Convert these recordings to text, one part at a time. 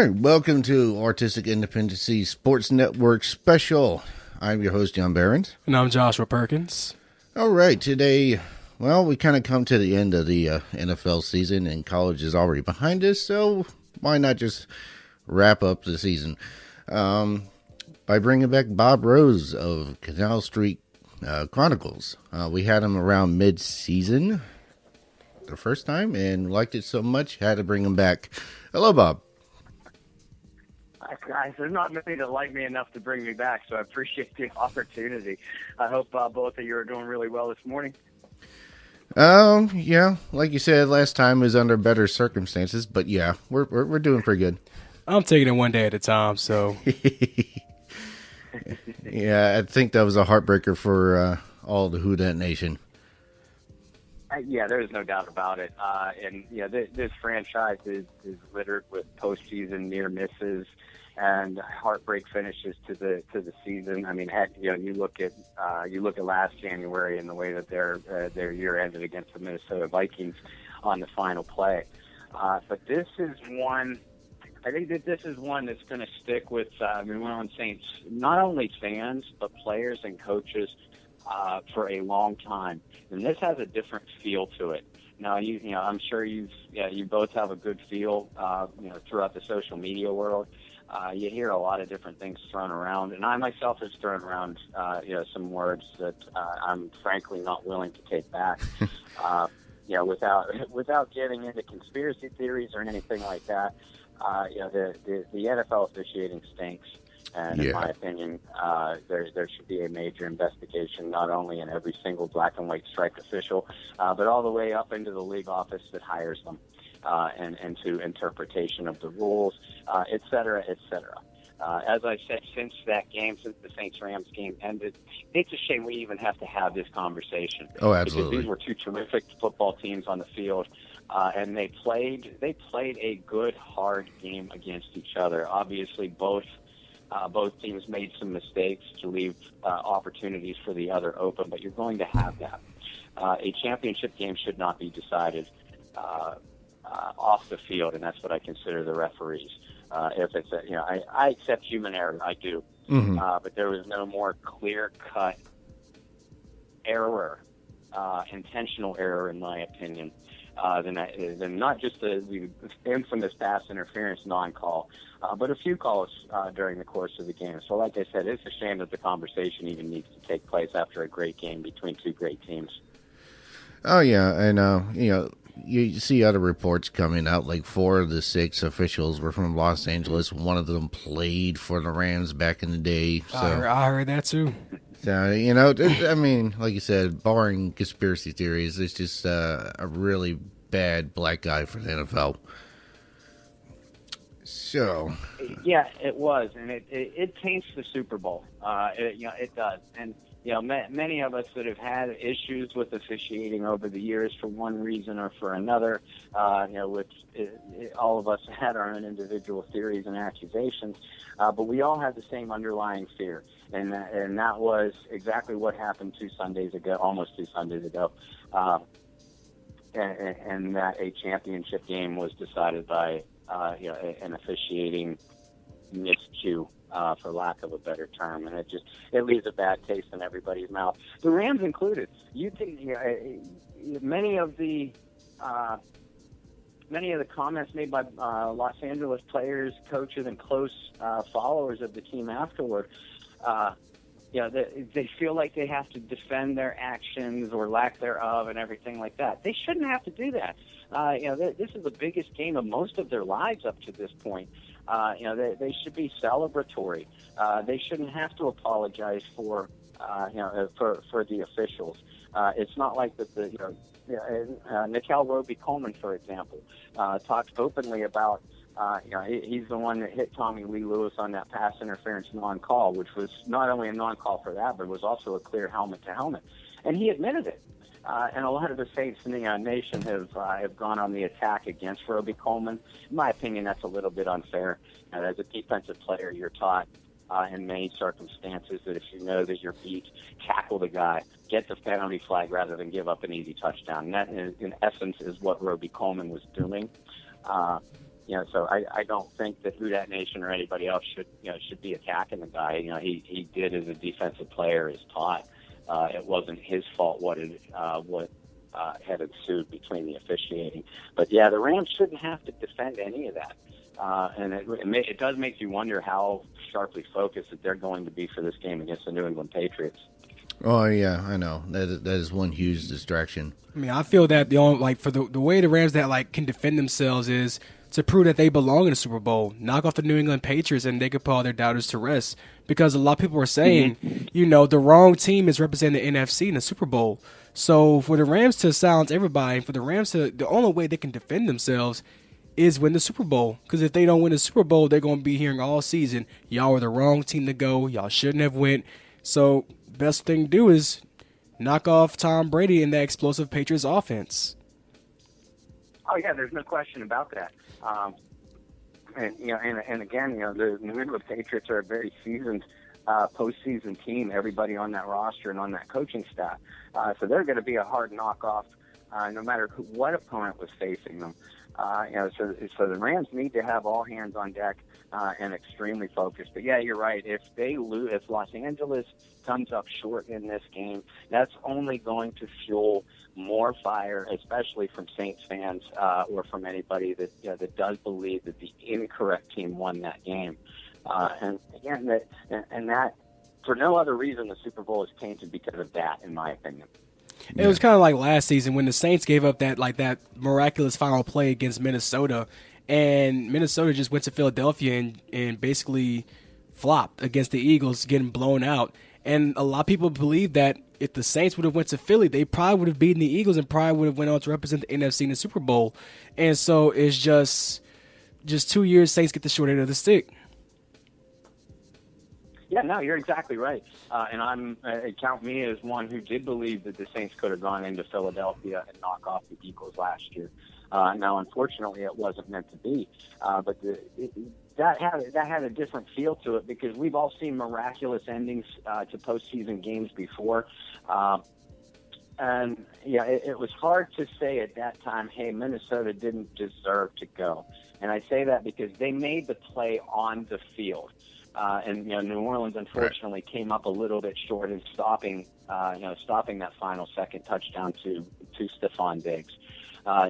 right, welcome to Artistic Independency Sports Network Special. I'm your host, John Behrens. And I'm Joshua Perkins. All right, today, well, we kind of come to the end of the NFL season, and college is already behind us, so why not just wrap up the season by bringing back Bob Rose of Canal Street Chronicles. We had him around mid-season the first time and liked it so much, had to bring him back. Hello, Bob. Guys, there's not many that like me enough to bring me back, so I appreciate the opportunity. I hope both of you are doing really well this morning. Yeah, like you said, last time was under better circumstances, but yeah, we're doing pretty good. I'm taking it one day at a time, so. Yeah, I think that was a heartbreaker for all the Who Dat Nation. Yeah, there's no doubt about it. And yeah, this franchise is littered with postseason near misses and heartbreak finishes to the season. I mean, heck, you look at last January and the way that their year ended against the Minnesota Vikings on the final play. But this is one. I think that this is one that's going to stick with New Orleans Saints, not only fans but players and coaches for a long time. And this has a different feel to it. Now, I'm sure you both have a good feel, throughout the social media world. You hear a lot of different things thrown around, and I myself have thrown around, some words that I'm frankly not willing to take back. Without getting into conspiracy theories or anything like that. The NFL officiating stinks. And in my opinion, there should be a major investigation, not only in every single black and white striped official, but all the way up into the league office that hires them, and to interpretation of the rules, et cetera, et cetera. As I said, since the Saints-Rams game ended, it's a shame we even have to have this conversation. Oh, absolutely. Because these were two terrific football teams on the field. And they played a good, hard game against each other. Obviously, both teams made some mistakes to leave opportunities for the other open, but you're going to have that. A championship game should not be decided off the field, and that's what I consider the referees. If it's I accept human error, I do, but there was no more clear-cut error, intentional error, in my opinion. Than not just the infamous pass interference non-call, but a few calls during the course of the game. So like I said, it's a shame that the conversation even needs to take place after a great game between two great teams. Oh, yeah, and, you see other reports coming out, like 4 of the 6 officials were from Los Angeles. One of them played for the Rams back in the day. So. I heard that, too. So, I mean, like you said, barring conspiracy theories, it's just a really bad black guy for the NFL. So. Yeah, it was, and it taints the Super Bowl. It does. And, many of us that have had issues with officiating over the years for one reason or for another, all of us had our own individual theories and accusations, but we all had the same underlying fear. And that was exactly what happened almost 2 Sundays ago. And that a championship game was decided by, an officiating miscue, for lack of a better term. And it leaves a bad taste in everybody's mouth. The Rams included. You think, many of the comments made by Los Angeles players, coaches, and close followers of the team afterward, they feel like they have to defend their actions or lack thereof and everything like that. They shouldn't have to do that. This is the biggest game of most of their lives up to this point. They should be celebratory. They shouldn't have to apologize for the officials. It's not like that Nickel Roby-Coleman, for example, talks openly about, he's the one that hit Tommy Lee Lewis on that pass interference non-call, which was not only a non-call for that, but it was also a clear helmet-to-helmet. And he admitted it. And a lot of the Saints in the nation have gone on the attack against Roby-Coleman. In my opinion, that's a little bit unfair. As a defensive player, you're taught in many circumstances that if you know that you're beat, tackle the guy, get the penalty flag rather than give up an easy touchdown. And that, in essence, is what Roby-Coleman was doing. So I don't think that Who Dat Nation or anybody else should be attacking the guy. He did as a defensive player is taught. It wasn't his fault what had ensued between the officiating. But yeah, the Rams shouldn't have to defend any of that. And it does make you wonder how sharply focused that they're going to be for this game against the New England Patriots. Oh yeah, I know that is one huge distraction. I mean, I feel that for the way the Rams that can defend themselves is to prove that they belong in the Super Bowl, knock off the New England Patriots, and they could put all their doubters to rest. Because a lot of people are saying, the wrong team is representing the NFC in the Super Bowl. So for the Rams to silence everybody, for the Rams the only way they can defend themselves is win the Super Bowl. Because if they don't win the Super Bowl, they're going to be hearing all season, y'all were the wrong team to go, y'all shouldn't have went. So best thing to do is knock off Tom Brady in that explosive Patriots offense. Oh yeah, there's no question about that. And again, the New England Patriots are a very seasoned postseason team. Everybody on that roster and on that coaching staff, so they're going to be a hard knockoff, no matter what opponent was facing them. So the Rams need to have all hands on deck and extremely focused. But yeah, you're right. If they lose, if Los Angeles comes up short in this game, that's only going to fuel more fire, especially from Saints fans or from anybody that does believe that the incorrect team won that game. And again, that for no other reason, the Super Bowl is tainted because of that, in my opinion. It was kind of like last season when the Saints gave up that miraculous final play against Minnesota, and Minnesota just went to Philadelphia and basically flopped against the Eagles, getting blown out. And a lot of people believe that if the Saints would have went to Philly, they probably would have beaten the Eagles and probably would have went on to represent the NFC in the Super Bowl. And so it's just 2 years Saints get the short end of the stick. Yeah, no, you're exactly right. And count me as one who did believe that the Saints could have gone into Philadelphia and knock off the Eagles last year. Now, unfortunately, it wasn't meant to be. But that had a different feel to it because we've all seen miraculous endings to postseason games before. And yeah, it was hard to say at that time, hey, Minnesota didn't deserve to go. And I say that because they made the play on the field. And New Orleans unfortunately came up a little bit short in stopping that final second touchdown to Stephon Diggs.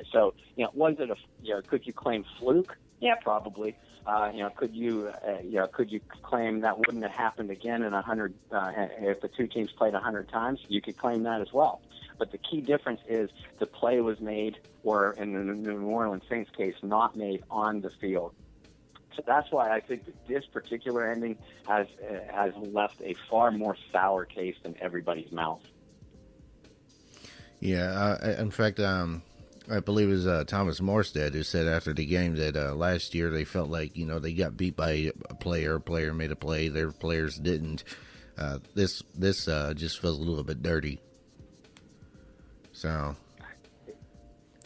So was it could you claim fluke? Yeah, probably. Could you claim that wouldn't have happened again in 100 if the two teams played 100 times? You could claim that as well. But the key difference is the play was made, or in the New Orleans Saints case, not made on the field. So that's why I think that this particular ending has left a far more sour taste in everybody's mouth. Yeah, in fact, I believe it was Thomas Morstead who said after the game that last year they felt like they got beat by a player made a play, their players didn't. This just feels a little bit dirty. So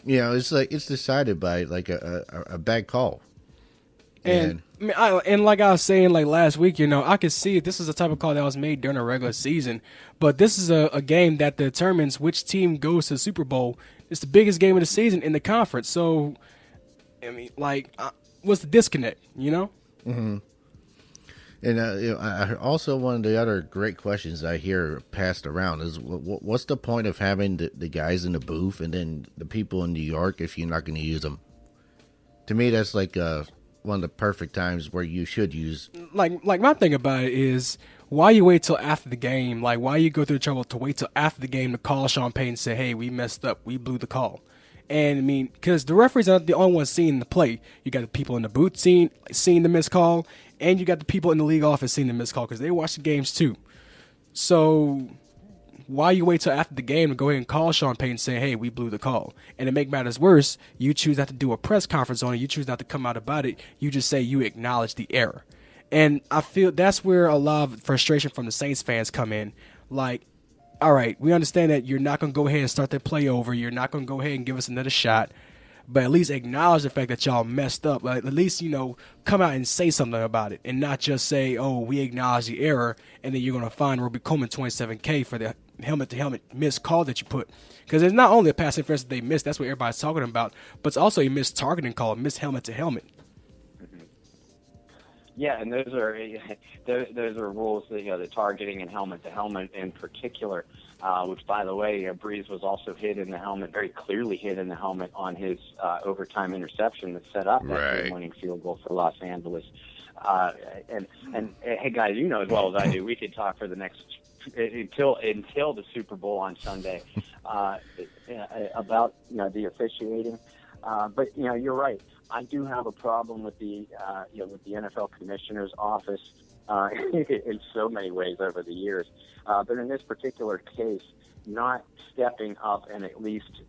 it's like it's decided by like a bad call. And like I was saying like last week, I could see this is the type of call that was made during a regular season. But this is a game that determines which team goes to the Super Bowl. It's the biggest game of the season in the conference. So, what's the disconnect, Mm-hmm. And I also, one of the other great questions I hear passed around is what's the point of having the guys in the booth and then the people in New York if you're not going to use them? To me, that's like one of the perfect times where you should use. Like my thing about it is, why you wait till after the game? Like, why you go through the trouble to wait till after the game to call Sean Payton and say, hey, we messed up, we blew the call? And because the referees are not the only ones seeing the play. You got the people in the booth seeing the missed call, and you got the people in the league office seeing the missed call because they watch the games too. So why you wait till after the game to go ahead and call Sean Payton and say, hey, we blew the call? And to make matters worse, you choose not to do a press conference on it. You choose not to come out about it. You just say you acknowledge the error. And I feel that's where a lot of frustration from the Saints fans come in. Like, all right, we understand that you're not going to go ahead and start that play over. You're not going to go ahead and give us another shot. But at least acknowledge the fact that y'all messed up. Like, at least, come out and say something about it and not just say, oh, we acknowledge the error, and then you're going to fine Roby Coleman $27K for the helmet-to-helmet missed call that you put. Because it's not only a pass interference that they missed, that's what everybody's talking about, but it's also a missed targeting call, missed helmet-to-helmet. Yeah, and those are rules that, the targeting and helmet to helmet in particular, which, by the way, Breeze was also hit in the helmet, very clearly hit in the helmet on his overtime interception that set up that game-winning field goal for Los Angeles. And hey, guys, you know as well as I do, we could talk for the next until the Super Bowl on Sunday about the officiating. But you're right. I do have a problem with the NFL Commissioner's Office in so many ways over the years. But in this particular case, not stepping up and at least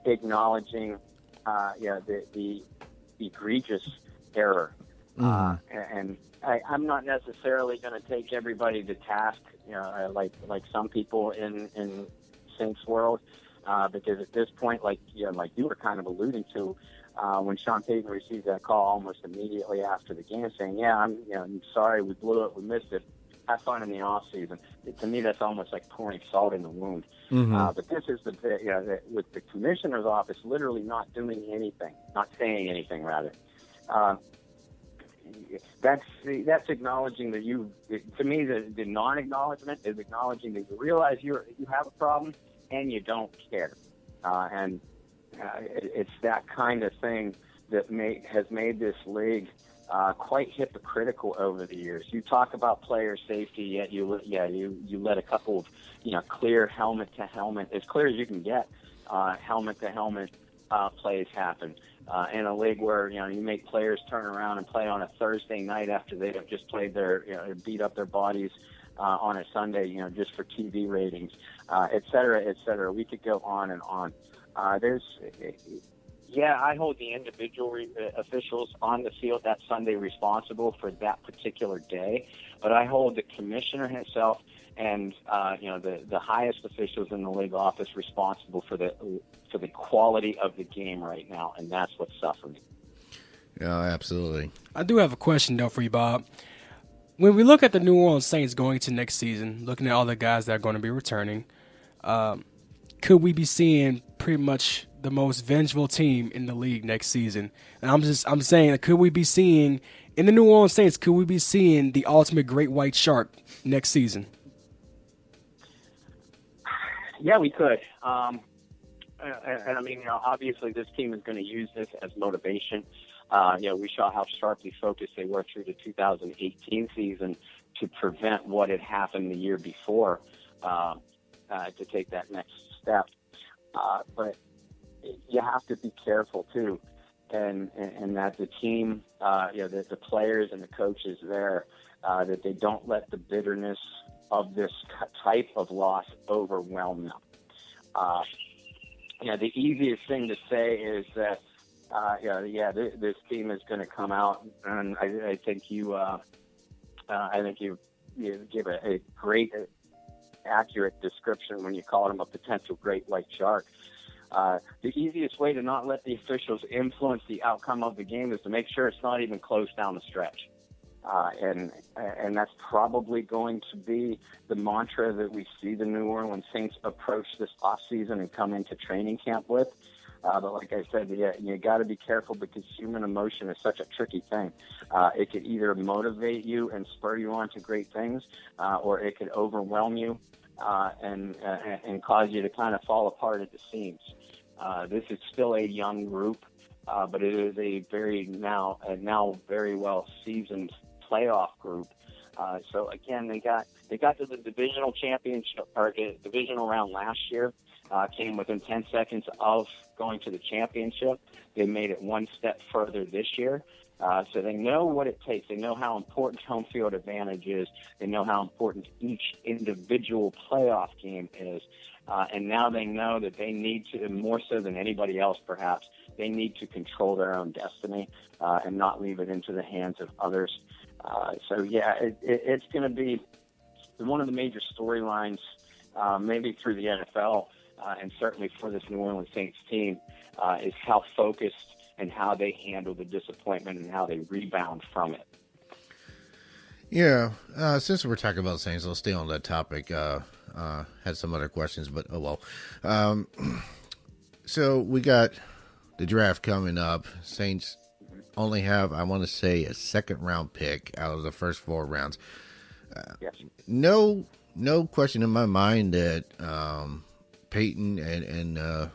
acknowledging the egregious error. And I'm not necessarily going to take everybody to task, like some people in Saints world, because at this point, like you were kind of alluding to, when Sean Payton received that call almost immediately after the game, saying, I'm sorry, we blew it, we missed it. Have fun in the off season. To me, that's almost like pouring salt in the wound. But this is with the commissioner's office literally not doing anything, not saying anything rather. That's acknowledging that to me, the non-acknowledgement is acknowledging that you realize you have a problem and you don't care. And it's that kind of thing that has made this league quite hypocritical over the years. You talk about player safety, yet you let a couple of clear helmet to helmet, as clear as you can get, helmet to helmet plays happen. In a league where you make players turn around and play on a Thursday night after they have just played beat up their bodies on a Sunday, just for TV ratings, et cetera, et cetera. We could go on and on. I hold the individual officials on the field that Sunday responsible for that particular day, but I hold the commissioner himself and the highest officials in the league office responsible for the quality of the game right now, and that's what's suffering. Yeah, absolutely. I do have a question though for you, Bob. When we look at the New Orleans Saints going to next season, looking at all the guys that are going to be returning, could we be seeing pretty much the most vengeful team in the league next season? And I'm saying, could we be seeing in the New Orleans Saints? Could we be seeing the ultimate great white shark next season? Yeah, we could. And I mean, obviously, this team is going to use this as motivation. We saw how sharply focused they were through the 2018 season to prevent what had happened the year before, to take that next step. But you have to be careful too, and that the team, the players and the coaches there, that they don't let the bitterness of this type of loss overwhelm them. The easiest thing to say is that, this team is going to come out, and I think you give a great, accurate description when you call them a potential great white shark. The easiest way to not let the officials influence the outcome of the game is to make sure it's not even close down the stretch. And that's probably going to be the mantra that we see the New Orleans Saints approach this offseason and come into training camp with. But like I said, you got to be careful because human emotion is such a tricky thing. It could either motivate you and spur you on to great things, or it could overwhelm you and cause you to kind of fall apart at the seams. This is still a young group, but it is a now very well seasoned playoff group. So again, they got to the divisional championship or divisional round last year. Came within 10 seconds of going to the championship. They made it one step further this year. So they know what it takes. They know how important home field advantage is. They know how important each individual playoff game is. And now they know that they need to, more so than anybody else perhaps, they need to control their own destiny and not leave it into the hands of others. It's going to be one of the major storylines, maybe through the NFL, and certainly for this New Orleans Saints team, is how focused and how they handle the disappointment and how they rebound from it. Yeah, since we're talking about Saints, I'll stay on that topic. Had some other questions, but oh well. So we got the draft coming up. Saints only have, I want to say, a second round pick out of the first 4 rounds. Yes. No question in my mind that Peyton and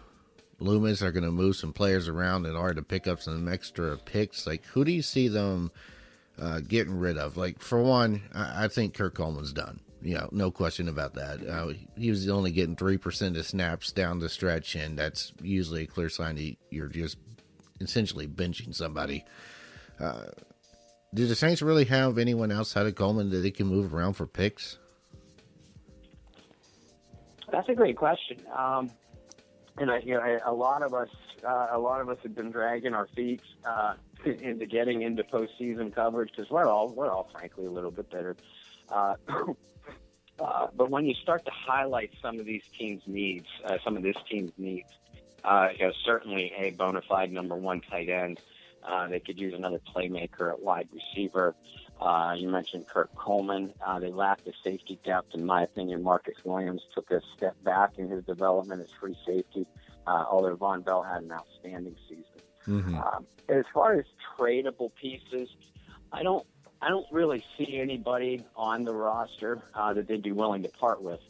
Loomis are going to move some players around in order to pick up some extra picks. Like, who do you see them getting rid of? Like, for one, I think Kurt Coleman's done. No question about that. He was only getting 3% of snaps down the stretch, and that's usually a clear sign that you're just essentially benching somebody. Do the Saints really have anyone outside of Coleman that they can move around for picks? That's a great question. A lot of us have been dragging our feet into getting into postseason coverage because we're all frankly a little bit better. But when you start to highlight some of this team's needs, certainly a bona fide number one tight end. They could use another playmaker at wide receiver. You mentioned Kurt Coleman. They lacked the safety depth, in my opinion. Marcus Williams took a step back in his development as free safety, although Von Bell had an outstanding season. Mm-hmm. As far as tradable pieces, I don't really see anybody on the roster that they'd be willing to part with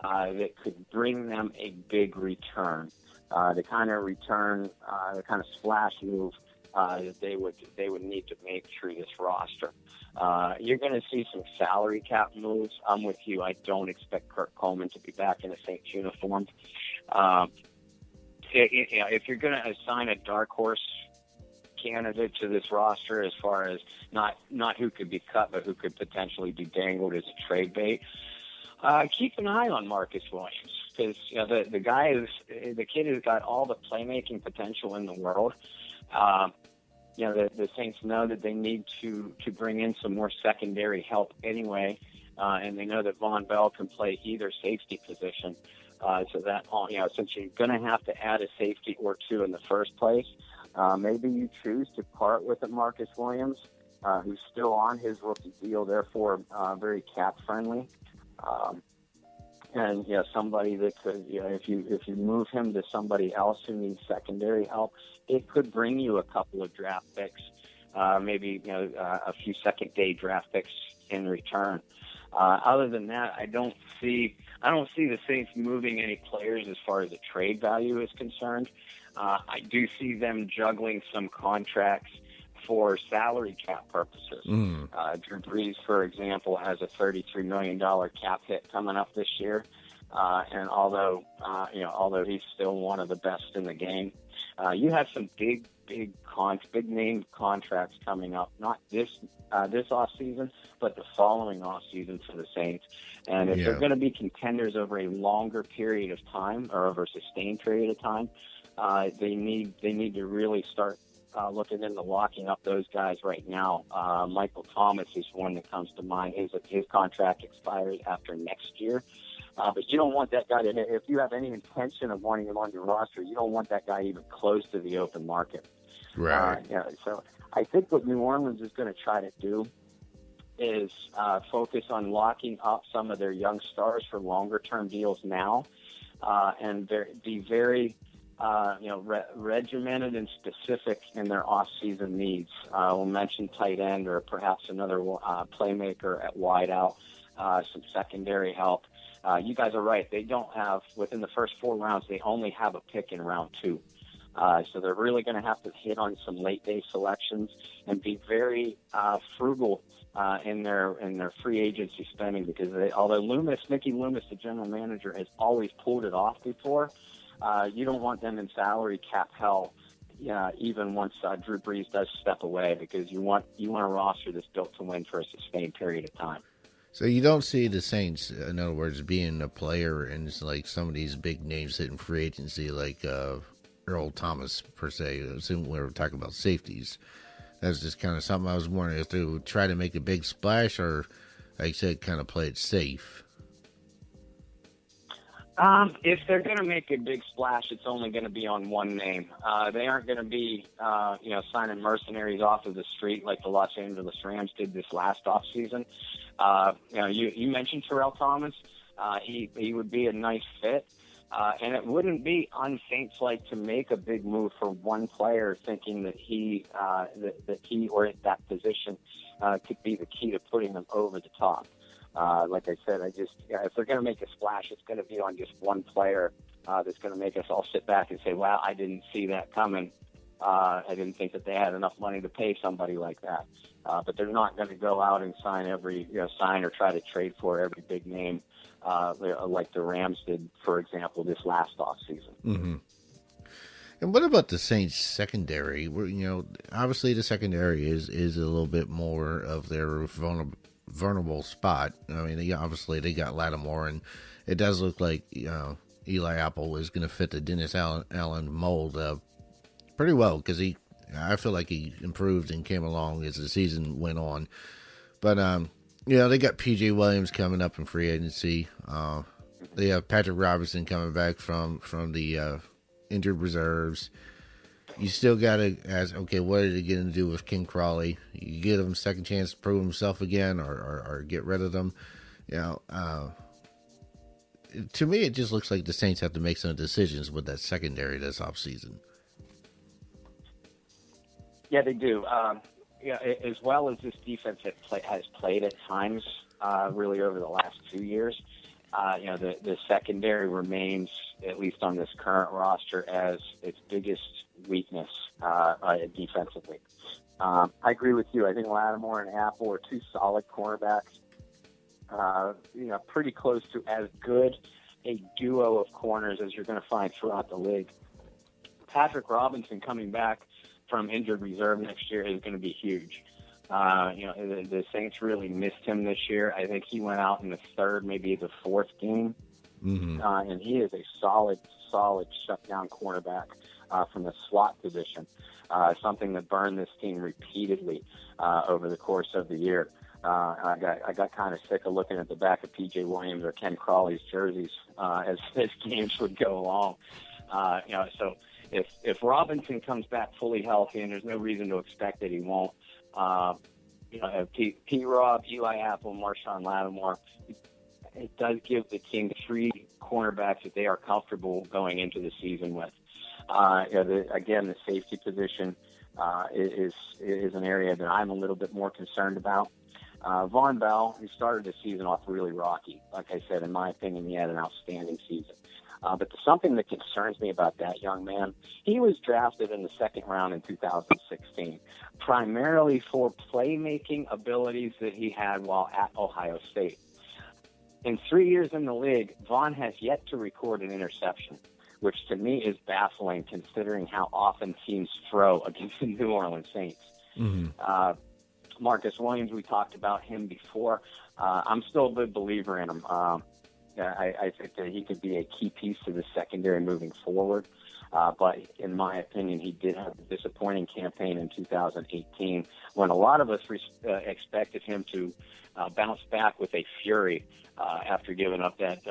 that could bring them a big return. The kind of splash move that they would need to make through this roster. You're going to see some salary cap moves. I'm with you. I don't expect Kurt Coleman to be back in a Saints uniform. If you're going to assign a dark horse candidate to this roster, as far as not who could be cut, but who could potentially be dangled as a trade bait, keep an eye on Marcus Williams, because the kid has got all the playmaking potential in the world. The Saints know that they need to bring in some more secondary help anyway, and they know that Von Bell can play either safety position. So that since you're going to have to add a safety or two in the first place, maybe you choose to part with a Marcus Williams, who's still on his rookie deal, therefore very cap friendly. And somebody that could, if you move him to somebody else who needs secondary help, it could bring you a couple of draft picks, maybe a few second day draft picks in return. Other than that, I don't see the Saints moving any players as far as the trade value is concerned. I do see them juggling some contracts for salary cap purposes. Drew Brees, for example, has a $33 million cap hit coming up this year. And although he's still one of the best in the game, you have some big name contracts coming up, not this off season, but the following off season for the Saints. And if they're going to be contenders over a longer period of time or over a sustained period of time, they need to really start looking into locking up those guys right now. Michael Thomas is one that comes to mind. His contract expires after next year. But you don't want that guy if you have any intention of wanting him on your roster, you don't want that guy even close to the open market. Right. So I think what New Orleans is going to try to do is focus on locking up some of their young stars for longer-term deals now, and be very regimented and specific in their off-season needs. We'll mention tight end or perhaps another playmaker at wideout, some secondary help. You guys are right. They don't have, within the first 4 rounds, they only have a pick in round 2. So they're really going to have to hit on some late-day selections and be very frugal in their free agency spending, because although Mickey Loomis, the general manager, has always pulled it off before, you don't want them in salary cap hell, even once Drew Brees does step away, because you want a roster that's built to win for a sustained period of time. So you don't see the Saints, in other words, being a player in like some of these big names hitting free agency, like Earl Thomas per se. Assuming we were talking about safeties. That's just kind of something I was wondering if they would try to make a big splash, or, like I said, kind of play it safe. If they're going to make a big splash, it's only going to be on one name. They aren't going to be, signing mercenaries off of the street like the Los Angeles Rams did this last offseason. You mentioned Terrell Thomas. He would be a nice fit. And it wouldn't be un-Saints-like to make a big move for one player, thinking that he or that position could be the key to putting them over the top. Like I said, if they're going to make a splash, it's going to be on just one player that's going to make us all sit back and say, "Wow, I didn't see that coming. I didn't think that they had enough money to pay somebody like that." But they're not going to go out and sign or try to trade for every big name like the Rams did, for example, this last offseason. Mm-hmm. And what about the Saints secondary? Obviously the secondary is a little bit more of their vulnerable spot. I mean, obviously they got Lattimore, and it does look like Eli Apple is going to fit the Dennis Allen mold pretty well, because I feel like he improved and came along as the season went on. But they got P.J. Williams coming up in free agency. They have Patrick Robinson coming back from the injured reserves. You still got to ask, okay, what are they going to do with King Crawley? You give him a second chance to prove himself again, or get rid of them. To me, it just looks like the Saints have to make some decisions with that secondary this offseason. Yeah, they do. As well as this defense has played at times, really over the last 2 years, the secondary remains, at least on this current roster, as its biggest weakness defensively. I agree with you. I think Lattimore and Apple are two solid cornerbacks. Pretty close to as good a duo of corners as you're going to find throughout the league. Patrick Robinson coming back from injured reserve next year is going to be huge. The Saints really missed him this year. I think he went out in the third, maybe the fourth game. Mm-hmm. And he is a solid shutdown cornerback from the slot position, something that burned this team repeatedly over the course of the year. I got kind of sick of looking at the back of P.J. Williams or Ken Crawley's jerseys as games would go along. So if Robinson comes back fully healthy, and there's no reason to expect that he won't, P-Rob, Eli Apple, Marshawn Lattimore, it does give the team three cornerbacks that they are comfortable going into the season with. The safety position is an area that I'm a little bit more concerned about. Von Bell, who started the season off really rocky. Like I said, in my opinion, he had an outstanding season. But something that concerns me about that young man, he was drafted in the second round in 2016, primarily for playmaking abilities that he had while at Ohio State. In 3 years in the league, Vaughn has yet to record an interception, which to me is baffling considering how often teams throw against the New Orleans Saints. Mm-hmm. Marcus Williams, we talked about him before. I'm still a big believer in him. I think that he could be a key piece to the secondary moving forward. But in my opinion, he did have a disappointing campaign in 2018 when a lot of us expected him to bounce back with a fury after giving up that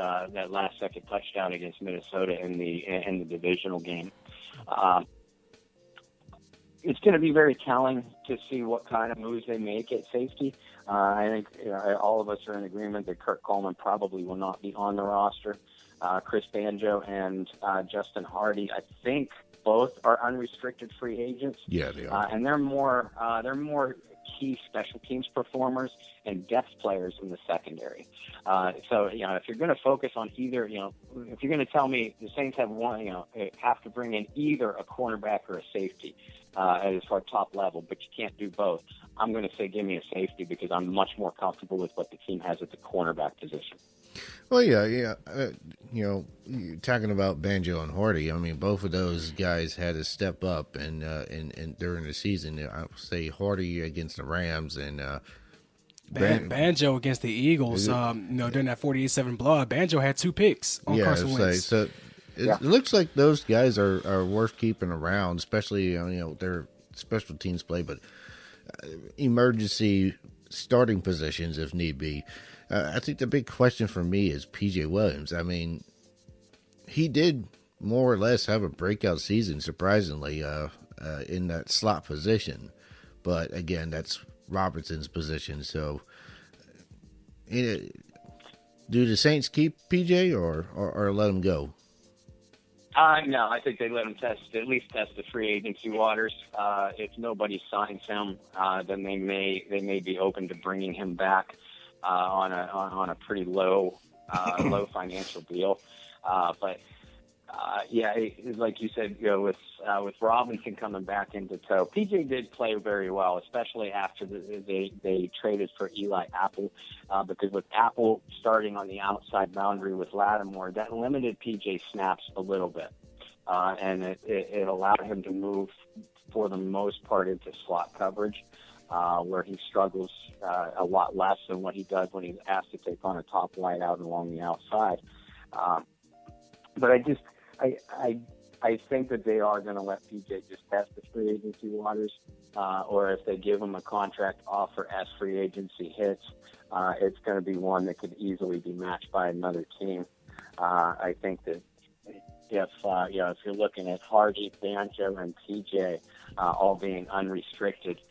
last-second touchdown against Minnesota in the divisional game. It's going to be very telling to see what kind of moves they make at safety. I think all of us are in agreement that Kurt Coleman probably will not be on the roster. Chris Banjo and Justin Hardy, I think both are unrestricted free agents. Yeah, they are. And they're more key special teams performers and depth players in the secondary. So if you're going to focus on either, if you're going to tell me the Saints have have to bring in either a cornerback or a safety as our top level, but you can't do both, I'm going to say give me a safety because I'm much more comfortable with what the team has at the cornerback position. Well, yeah. You're talking about Banjo and Hardy. I mean, both of those guys had to step up, and during the season, I would say Hardy against the Rams and Banjo against the Eagles. During that 48-7 blowout, Banjo had 2 picks on Carson Wentz. It looks like those guys are worth keeping around, especially their special teams play, but emergency starting positions if need be. I think the big question for me is P.J. Williams. I mean, he did more or less have a breakout season, surprisingly, in that slot position. But again, that's Robertson's position. So, do the Saints keep P.J. or let him go? No, I think they let him at least test the free agency waters. If nobody signs him, then they may be open to bringing him back on a pretty low financial deal. But yeah, like you said, with Robinson coming back into tow, PJ did play very well, especially after they traded for Eli Apple, because with Apple starting on the outside boundary with Lattimore, that limited PJ snaps a little bit, and it allowed him to move for the most part into slot coverage, where he struggles a lot less than what he does when he's asked to take on a top wide out along the outside. But I think that they are going to let PJ just test the free agency waters, or if they give him a contract offer as free agency hits, it's going to be one that could easily be matched by another team. I think that if you're looking at Hardy, Banjo, and PJ all being unrestricted,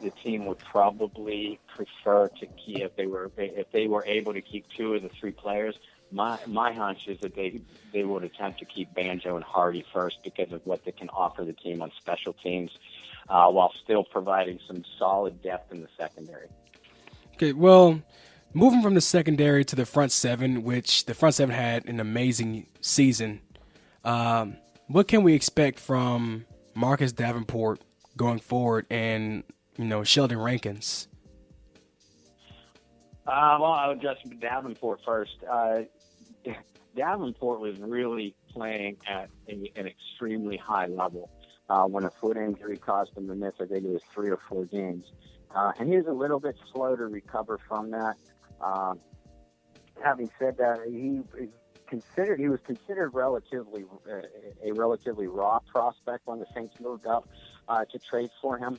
the team would probably prefer to keep, if they were able to keep two of the three players. My hunch is that they would attempt to keep Banjo and Hardy first because of what they can offer the team on special teams, while still providing some solid depth in the secondary. Okay, well, moving from the secondary to the front seven, which the front seven had an amazing season, what can we expect from Marcus Davenport going forward and, Sheldon Rankins? Well, I'll address Davenport first. Davenport was really playing at an extremely high level when a foot injury caused him to miss, I think it was 3 or 4 games. And he was a little bit slow to recover from that. Having said that, he was considered a relatively raw prospect when the Saints moved up to trade for him.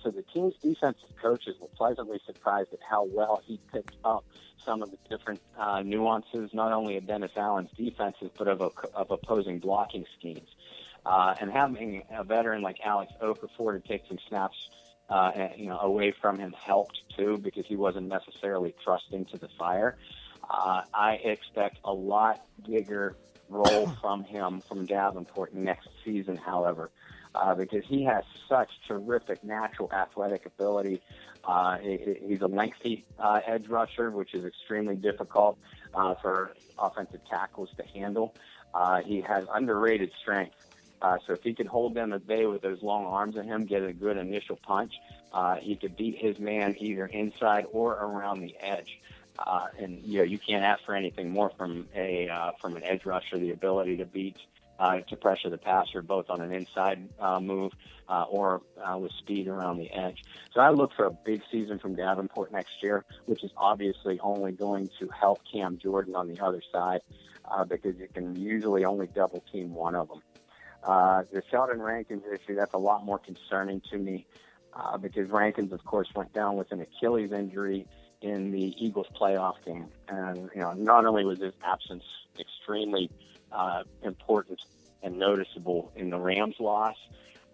So the team's defensive coaches were pleasantly surprised at how well he picked up some of the different nuances, not only of Dennis Allen's defenses, but of opposing blocking schemes. And having a veteran like Alex Okafor to take some snaps away from him helped too, because he wasn't necessarily thrust into the fire. I expect a lot bigger role from Davenport next season, however, because he has such terrific natural athletic ability. He's a lengthy edge rusher, which is extremely difficult for offensive tackles to handle. He has underrated strength. So if he could hold them at bay with those long arms of him, get a good initial punch, he could beat his man either inside or around the edge. And you can't ask for anything more from an edge rusher, the ability to pressure the passer both on an inside move or with speed around the edge. So I look for a big season from Davenport next year, which is obviously only going to help Cam Jordan on the other side, because you can usually only double team one of them. The Sheldon Rankins issue, that's a lot more concerning to me, because Rankins, of course, went down with an Achilles injury in the Eagles playoff game. And, not only was his absence extremely important and noticeable in the Rams loss,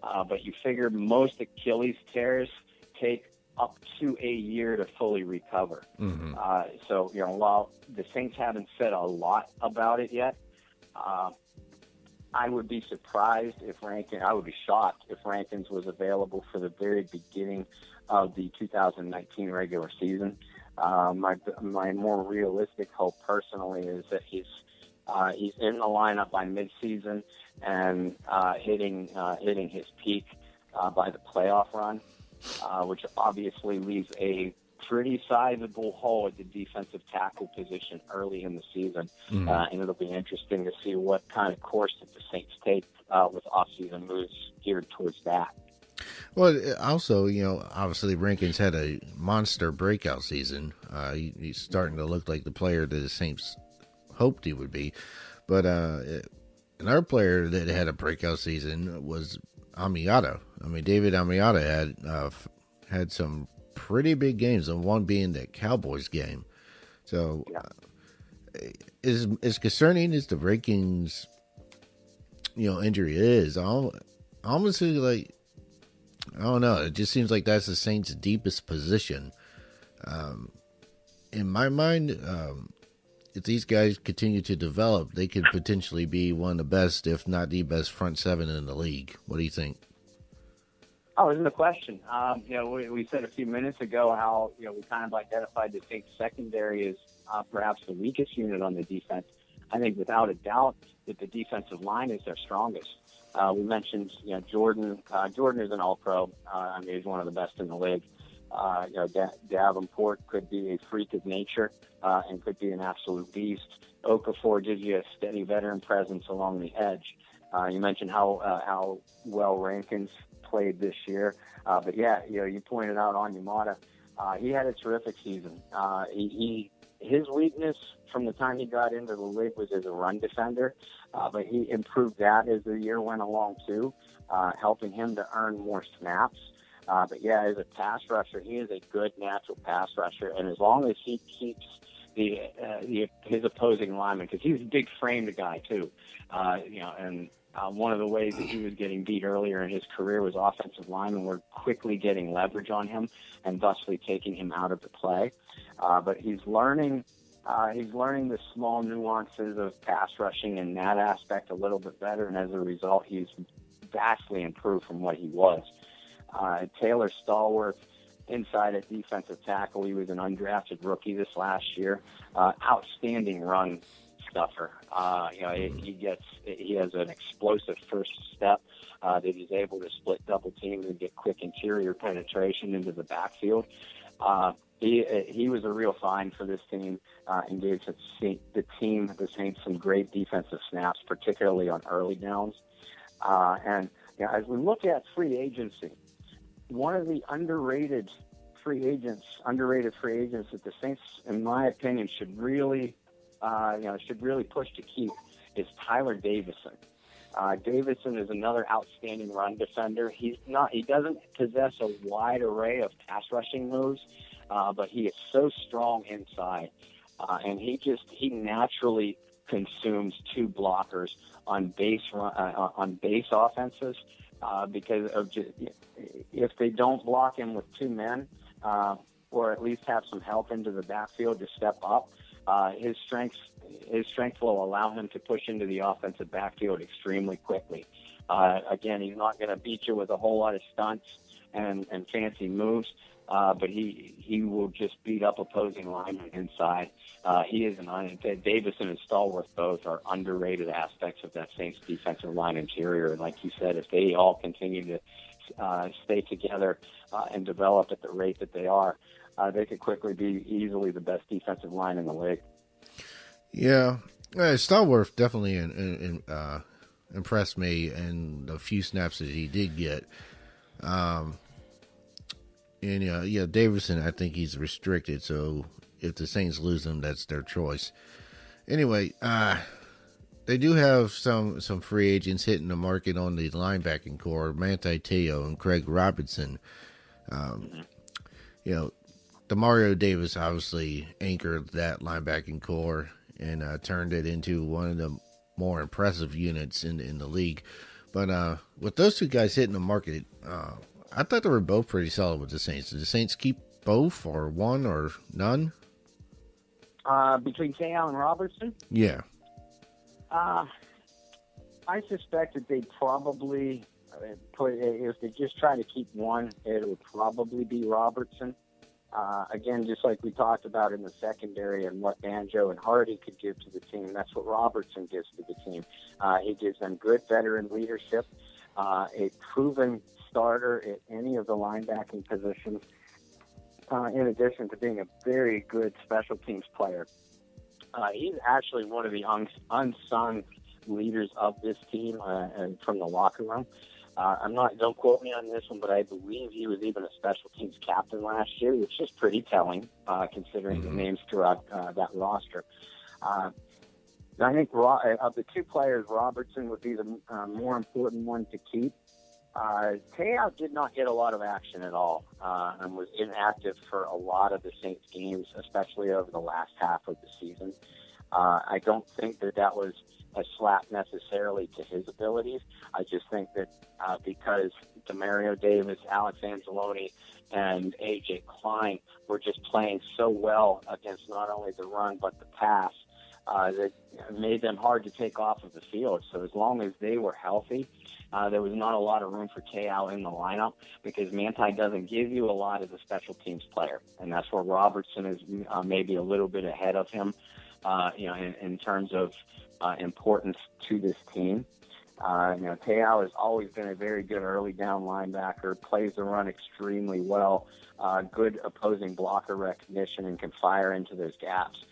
but you figure most Achilles tears take up to a year to fully recover. Mm-hmm. So, while the Saints haven't said a lot about it yet, I would be shocked if Rankins was available for the very beginning of the 2019 regular season. My more realistic hope personally is that he's in the lineup by midseason and hitting his peak by the playoff run, which obviously leaves a pretty sizable hole at the defensive tackle position early in the season. And it'll be interesting to see what kind of course that the Saints take with offseason moves geared towards that. Well, also, obviously Rankins had a monster breakout season. He's starting to look like the player that the Saints hoped he would be. But another player that had a breakout season was Amiata. I mean, David Amiata had some pretty big games, and one being the Cowboys game. So, as concerning as the Rankins, injury is, honestly, like, I don't know. It just seems like that's the Saints' deepest position. In my mind, if these guys continue to develop, they could potentially be one of the best, if not the best, front seven in the league. What do you think? Oh, isn't a question. We said a few minutes ago how we kind of identified the Saints secondary as perhaps the weakest unit on the defense. I think without a doubt that the defensive line is their strongest. We mentioned Jordan. Jordan is an All-Pro. He's one of the best in the league. Davenport could be a freak of nature and could be an absolute beast. Okafor gives you a steady veteran presence along the edge. You mentioned how well Rankins played this year. But you pointed out Onyemata. He had a terrific season. His weakness from the time he got into the league was as a run defender, but he improved that as the year went along too, helping him to earn more snaps. As a pass rusher, he is a good natural pass rusher, and as long as he keeps his opposing lineman, because he's a big framed guy too, one of the ways that he was getting beat earlier in his career was offensive linemen were quickly getting leverage on him and thusly taking him out of the play. But he's learning the small nuances of pass rushing in that aspect a little bit better, and as a result, he's vastly improved from what he was. Taylor Stallworth, inside at defensive tackle, he was an undrafted rookie this last year. Outstanding run stuffer. He has an explosive first step that he's able to split double teams and get quick interior penetration into the backfield. He was a real find for this team and gave the Saints some great defensive snaps, particularly on early downs. As we look at free agency, one of the underrated free agents that the Saints, in my opinion, should really push to keep is Tyler Davison. Davison is another outstanding run defender. He doesn't possess a wide array of pass rushing moves, but he is so strong inside, and he naturally consumes two blockers on base offenses because of if they don't block him with two men, or at least have some help into the backfield to step up. His strength will allow him to push into the offensive backfield extremely quickly. Again, he's not going to beat you with a whole lot of stunts and fancy moves, but he will just beat up opposing linemen inside. Davison and Stallworth both are underrated aspects of that Saints defensive line interior. And like you said, if they all continue to stay together and develop at the rate that they are, they could quickly be easily the best defensive line in the league. Yeah, Stallworth definitely impressed me in the few snaps that he did get. Davison, I think he's restricted, so if the Saints lose him, that's their choice. Anyway, they do have some free agents hitting the market on the linebacking core, Manti Te'o and Craig Robinson. Demario Davis obviously anchored that linebacking core and turned it into one of the more impressive units in the league. But with those two guys hitting the market, I thought they were both pretty solid with the Saints. Did the Saints keep both, or one, or none? Between Te'o and Robertson? Yeah. I suspect that they'd probably if they just try to keep one, it would probably be Robertson. Again, just like we talked about in the secondary and what Banjo and Hardy could give to the team, that's what Robertson gives to the team. He gives them good veteran leadership, a proven starter at any of the linebacking positions, in addition to being a very good special teams player. He's actually one of the unsung leaders of this team and from the locker room. Don't quote me on this one, but I believe he was even a special teams captain last year, which is pretty telling, considering the names throughout that roster. I think of the two players, Robertson would be the more important one to keep. Te'o did not get a lot of action at all and was inactive for a lot of the Saints games, especially over the last half of the season. I don't think that was a slap necessarily to his abilities. I just think that because Demario Davis, Alex Anzalone, and A.J. Klein were just playing so well against not only the run but the pass, that made them hard to take off of the field. So as long as they were healthy, there was not a lot of room for Te'o in the lineup because Manti doesn't give you a lot as a special teams player, and that's where Robertson is maybe a little bit ahead of him, in terms of importance to this team. Te'o has always been a very good early down linebacker, plays the run extremely well, good opposing blocker recognition, and can fire into those gaps.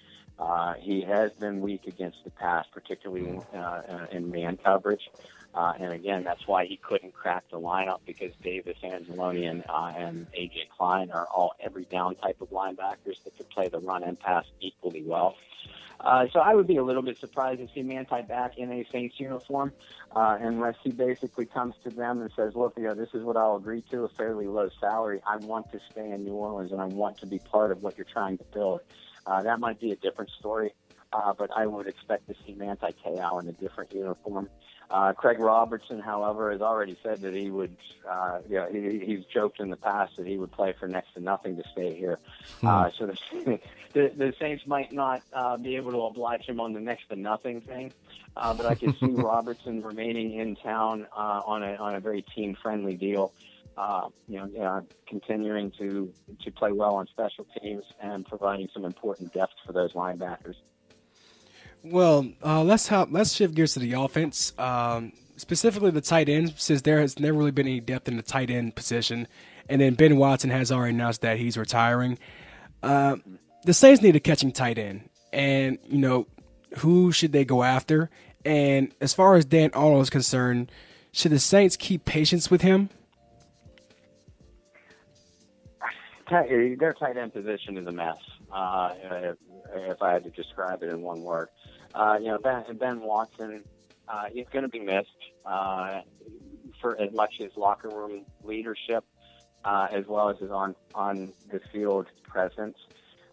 He has been weak against the pass, particularly in man coverage. And again, that's why he couldn't crack the lineup, because Davis, Anzalone, and A.J. Klein are all every down type of linebackers that could play the run and pass equally well. So I would be a little bit surprised to see Manti back in a Saints uniform, unless he basically comes to them and says, look, this is what I'll agree to, a fairly low salary. I want to stay in New Orleans, and I want to be part of what you're trying to build. That might be a different story, but I would expect to see Manti Te'o in a different uniform. Craig Robertson, however, has already said that he would, he's joked in the past that he would play for next to nothing to stay here. So the Saints might not be able to oblige him on the next to nothing thing, but I could see Robertson remaining in town on a very team-friendly deal. Continuing to play well on special teams and providing some important depth for those linebackers. Well, let's shift gears to the offense, specifically the tight end, since there has never really been any depth in the tight end position, and then Ben Watson has already announced that he's retiring. The Saints need a catching tight end, and who should they go after? And as far as Dan Arnold is concerned, should the Saints keep patience with him? Their tight end position is a mess, if I had to describe it in one word. Ben Watson is going to be missed for as much as locker room leadership as well as his on the field presence.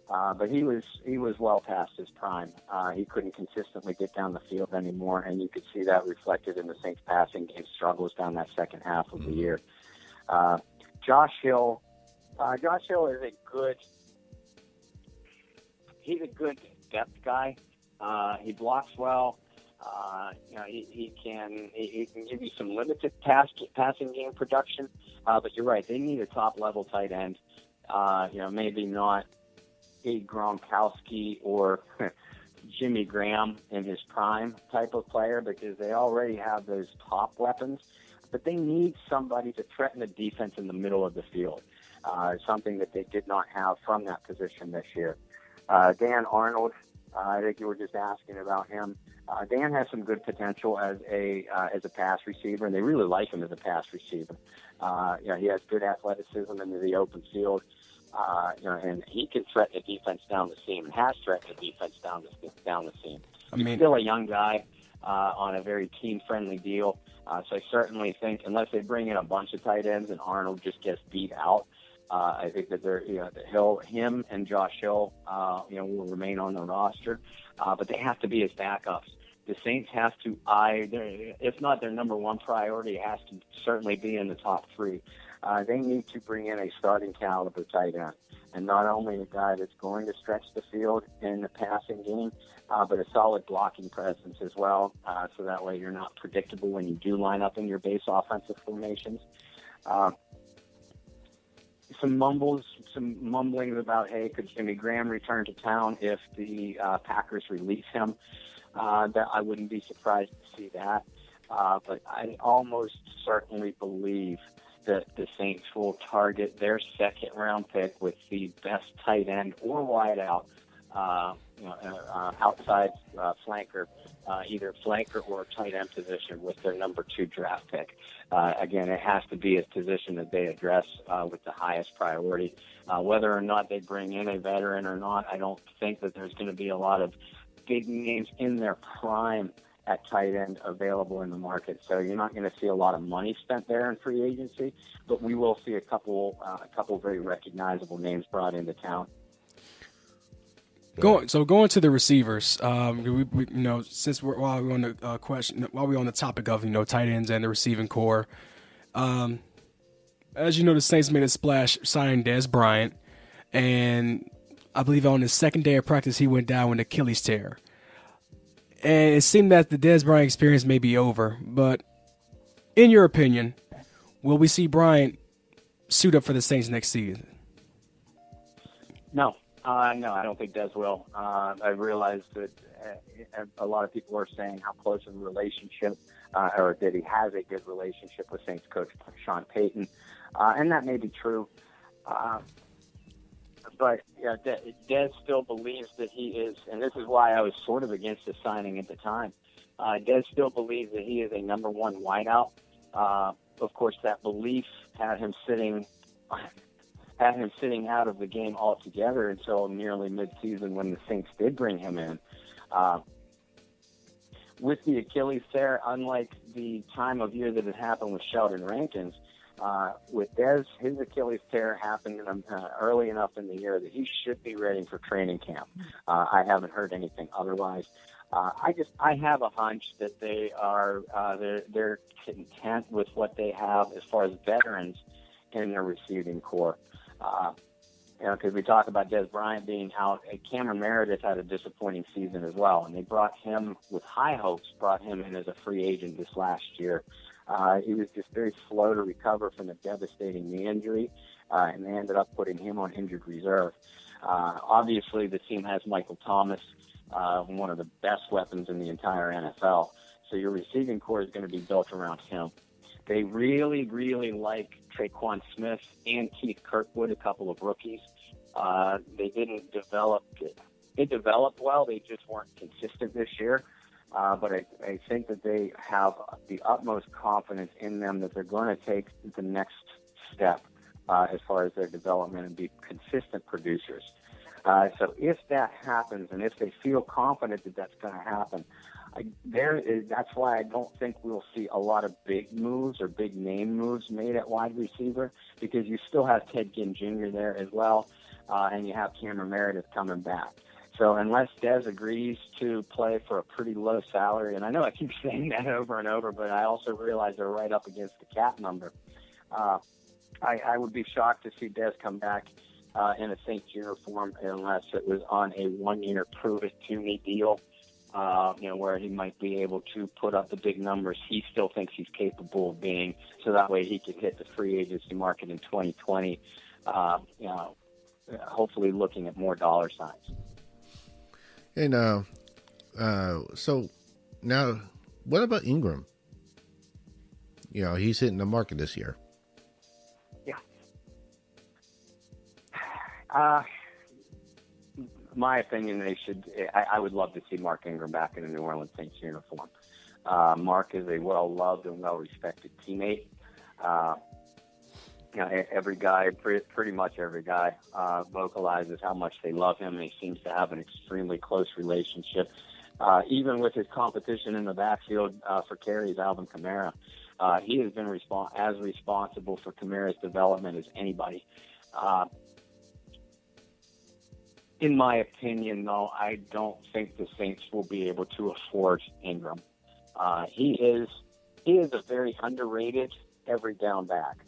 But he was well past his prime. He couldn't consistently get down the field anymore, and you could see that reflected in the Saints passing game struggles down that second half of the year. Josh Hill is he's a good depth guy. He blocks well. He can give you some limited passing game production. But you're right, they need a top level tight end. Maybe not a Gronkowski or Jimmy Graham in his prime type of player, because they already have those top weapons. But they need somebody to threaten the defense in the middle of the field. Something that they did not have from that position this year. Dan Arnold, I think you were just asking about him. Dan has some good potential as a pass receiver, and they really like him as a pass receiver. He has good athleticism into the open field, and he can threaten the defense down the seam, and has threatened the defense down the seam. He's still a young guy on a very team-friendly deal. So I certainly think, unless they bring in a bunch of tight ends and Arnold just gets beat out, I think that him and Josh Hill, will remain on the roster, but they have to be his backups. The Saints have to if not their number one priority, it has to certainly be in the top three. They need to bring in a starting caliber tight end, and not only a guy that's going to stretch the field in the passing game, but a solid blocking presence as well, so that way you're not predictable when you do line up in your base offensive formations. Some mumblings about, hey, could Jimmy Graham return to town if the Packers release him? That I wouldn't be surprised to see that. But I almost certainly believe that the Saints will target their second-round pick with the best tight end or wideout, outside flanker, either flanker or tight end position with their number 2 draft pick. Again, it has to be a position that they address with the highest priority. Whether or not they bring in a veteran or not, I don't think that there's going to be a lot of big names in their prime at tight end available in the market. So you're not going to see a lot of money spent there in free agency, but we will see a couple very recognizable names brought into town. Going to the receivers, since while we're on the topic of tight ends and the receiving core, as you know, the Saints made a splash signing Dez Bryant, and I believe on his second day of practice he went down with an Achilles tear. And it seemed that the Dez Bryant experience may be over. But in your opinion, will we see Bryant suit up for the Saints next season? No, no, I don't think Dez will. I realize that a lot of people are saying how close of a relationship, or that he has a good relationship with Saints coach Sean Payton, and that may be true. But yeah, Dez still believes that he is, and this is why I was sort of against the signing at the time. Dez still believes that he is a number one wideout. Of course, that belief had him sitting out of the game altogether until nearly midseason when the Saints did bring him in. With the Achilles tear, unlike the time of year that it happened with Sheldon Rankins, with Dez, his Achilles tear happened early enough in the year that he should be ready for training camp. I haven't heard anything otherwise. I have a hunch that they're content with what they have as far as veterans in their receiving core. Because we talk about Dez Bryant being out, Cameron Meredith had a disappointing season as well, and they brought him with high hopes, brought him in as a free agent this last year. He was just very slow to recover from a devastating knee injury, and they ended up putting him on injured reserve. Obviously, the team has Michael Thomas, one of the best weapons in the entire NFL, so your receiving core is going to be built around him. They really, really like Traquan Smith and Keith Kirkwood, a couple of rookies. They didn't develop – they developed well. They just weren't consistent this year. But I think that they have the utmost confidence in them that they're going to take the next step as far as their development and be consistent producers. So if that happens and if they feel confident that that's going to happen, that's why I don't think we'll see a lot of big moves or big name moves made at wide receiver, because you still have Ted Ginn Jr. there as well, and you have Cameron Meredith coming back. So unless Dez agrees to play for a pretty low salary, and I know I keep saying that over and over, but I also realize they're right up against the cap number. I would be shocked to see Dez come back in a Saints uniform unless it was on a one-year prove-it-to-me deal. Where he might be able to put up the big numbers he still thinks he's capable of being, so that way he could hit the free agency market in 2020, hopefully looking at more dollar signs. And so now, what about Ingram? He's hitting the market this year. Yeah. My opinion, I would love to see Mark Ingram back in a New Orleans Saints uniform. Mark is a well-loved and well-respected teammate. Every guy, pretty much every guy, vocalizes how much they love him, and he seems to have an extremely close relationship. Even with his competition in the backfield for carries, Alvin Kamara, he has been as responsible for Kamara's development as anybody. In my opinion, though, I don't think the Saints will be able to afford Ingram. He is a very underrated every down back.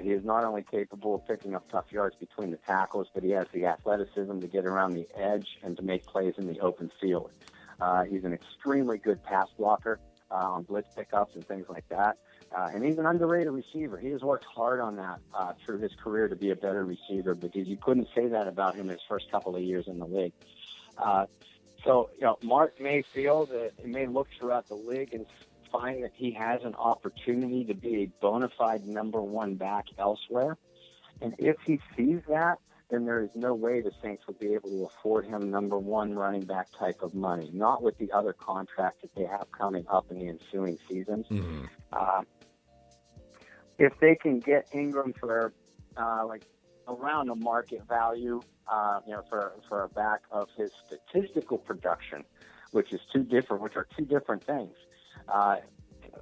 He is not only capable of picking up tough yards between the tackles, but he has the athleticism to get around the edge and to make plays in the open field. He's an extremely good pass blocker on blitz pickups and things like that. And he's an underrated receiver. He has worked hard on that through his career to be a better receiver, because you couldn't say that about him his first couple of years in the league. So Mark may feel that he may look throughout the league and find that he has an opportunity to be a bona fide number one back elsewhere. And if he sees that, then there is no way the Saints will be able to afford him number one running back type of money, not with the other contracts that they have coming up in the ensuing seasons. Mm-hmm. If they can get Ingram for around the market value, for a back of his statistical production, which are two different things.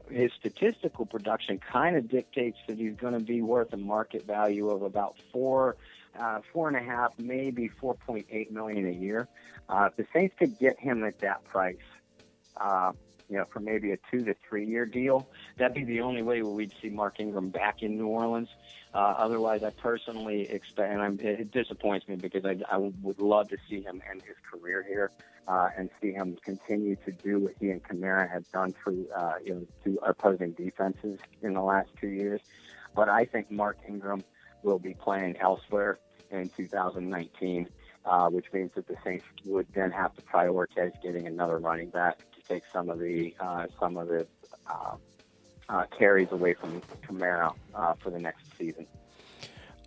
His statistical production kind of dictates that he's going to be worth a market value of about $4.5, maybe $4.8 million a year. If the Saints could get him at that price, for maybe a 2 to 3 year deal. That'd be the only way we'd see Mark Ingram back in New Orleans. Otherwise, I personally expect, and it disappoints me because I would love to see him end his career here and see him continue to do what he and Kamara have done for to opposing defenses in the last 2 years. But I think Mark Ingram will be playing elsewhere in 2019, which means that the Saints would then have to prioritize getting another running back to take some of the carries away from Kamara for the next season.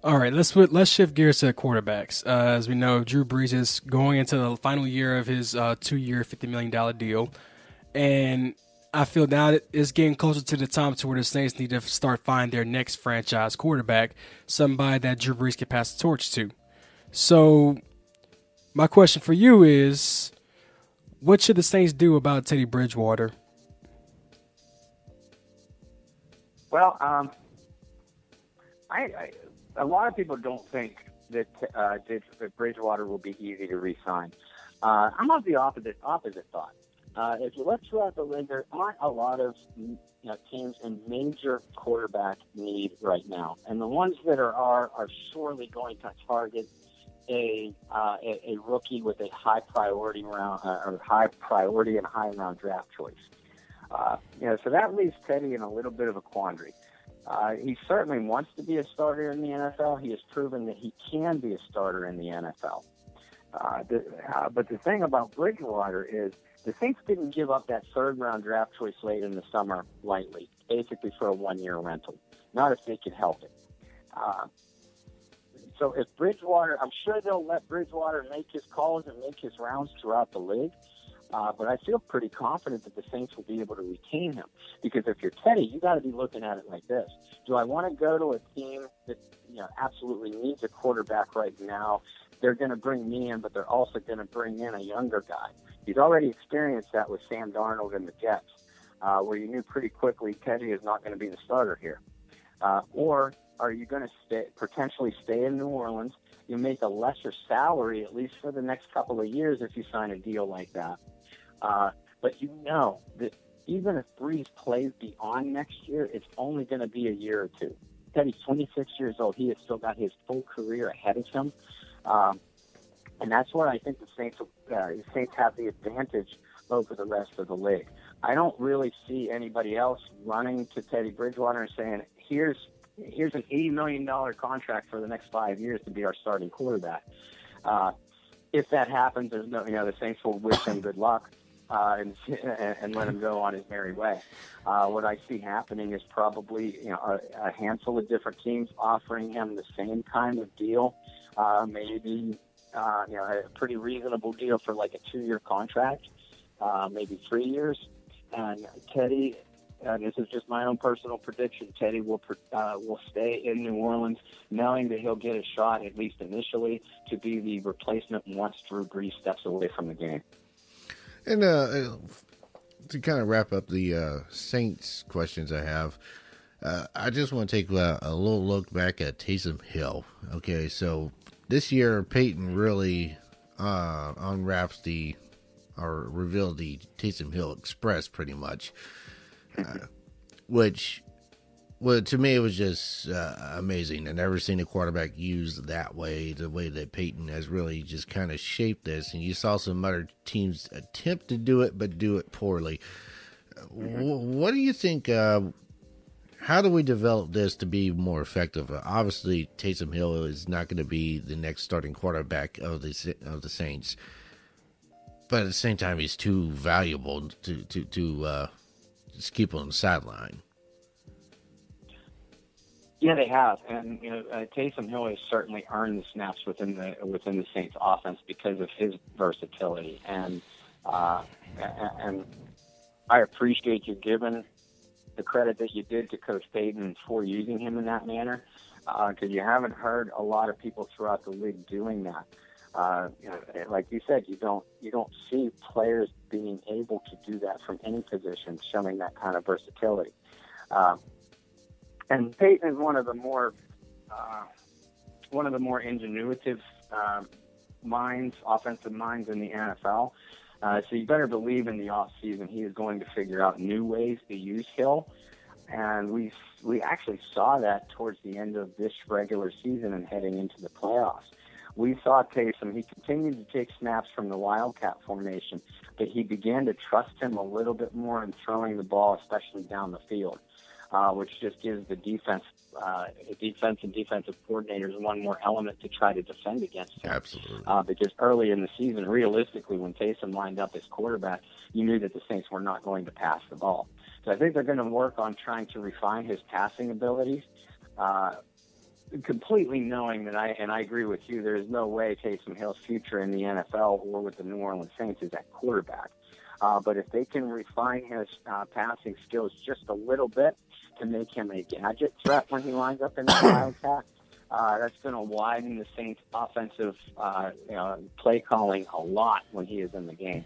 All right, let's shift gears to quarterbacks. As we know, Drew Brees is going into the final year of his 2-year, $50 million deal, and I feel now that it's getting closer to the time to where the Saints need to start finding their next franchise quarterback, somebody that Drew Brees can pass the torch to. So, my question for you is, what should the Saints do about Teddy Bridgewater? Well, a lot of people don't think that Bridgewater will be easy to re-sign. I'm of the opposite thought. If you look throughout the league, there aren't a lot of teams in major quarterback need right now, and the ones that are surely going to target a rookie with a high priority round or high priority and high round draft choice. So that leaves Teddy in a little bit of a quandary. He certainly wants to be a starter in the NFL. He has proven that he can be a starter in the NFL. But the thing about Bridgewater is the Saints didn't give up that third-round draft choice late in the summer lightly, basically for a one-year rental, not if they could help it. So if Bridgewater, I'm sure they'll let Bridgewater make his calls and make his rounds throughout the league. But I feel pretty confident that the Saints will be able to retain him. Because if you're Teddy, you got to be looking at it like this. Do I want to go to a team that absolutely needs a quarterback right now? They're going to bring me in, but they're also going to bring in a younger guy. He's already experienced that with Sam Darnold and the Jets, where you knew pretty quickly Teddy is not going to be the starter here. Or are you going to potentially stay in New Orleans? You make a lesser salary, at least for the next couple of years, if you sign a deal like that. But you know that even if Brees plays beyond next year, it's only going to be a year or two. Teddy's 26 years old. He has still got his full career ahead of him. And that's where I think the Saints have the advantage over the rest of the league. I don't really see anybody else running to Teddy Bridgewater and saying, here's an $80 million contract for the next 5 years to be our starting quarterback. If that happens, the Saints will wish him good luck and let him go on his merry way. What I see happening is probably a handful of different teams offering him the same kind of deal, maybe a pretty reasonable deal for like a 2-year contract, maybe 3 years. And Teddy, this is just my own personal prediction, Teddy will stay in New Orleans knowing that he'll get a shot, at least initially, to be the replacement once Drew Brees steps away from the game. And to kind of wrap up the Saints questions I have, I just want to take a little look back at Taysom Hill. Okay, so this year Peyton really unwraps or revealed the Taysom Hill Express pretty much. Which to me, it was just amazing. I've never seen a quarterback used that way, the way that Peyton has really just kind of shaped this. And you saw some other teams attempt to do it, but do it poorly. What do you think? How do we develop this to be more effective? Obviously, Taysom Hill is not going to be the next starting quarterback of the Saints, but at the same time, he's too valuable to just keep on the sideline. Yeah, they have, and Taysom Hill has certainly earned the snaps within the Saints offense because of his versatility, and I appreciate you giving the credit that you did to Coach Payton for using him in that manner, because you haven't heard a lot of people throughout the league doing that. Like you said, you don't see players being able to do that from any position, showing that kind of versatility. And Peyton is one of the more ingenuitive minds, offensive minds in the NFL. So you better believe in the off season he is going to figure out new ways to use Hill. And we actually saw that towards the end of this regular season and heading into the playoffs. We saw Taysom, he continued to take snaps from the Wildcat formation, but he began to trust him a little bit more in throwing the ball, especially down the field, which just gives the defense and defensive coordinators one more element to try to defend against him. Absolutely. Because early in the season, realistically, when Taysom lined up as quarterback, you knew that the Saints were not going to pass the ball. So I think they're going to work on trying to refine his passing abilities, completely knowing that I agree with you, there is no way Taysom Hill's future in the NFL or with the New Orleans Saints is at quarterback. But if they can refine his passing skills just a little bit to make him a gadget threat when he lines up in the Wildcat, that's going to widen the Saints' offensive play calling a lot when he is in the game.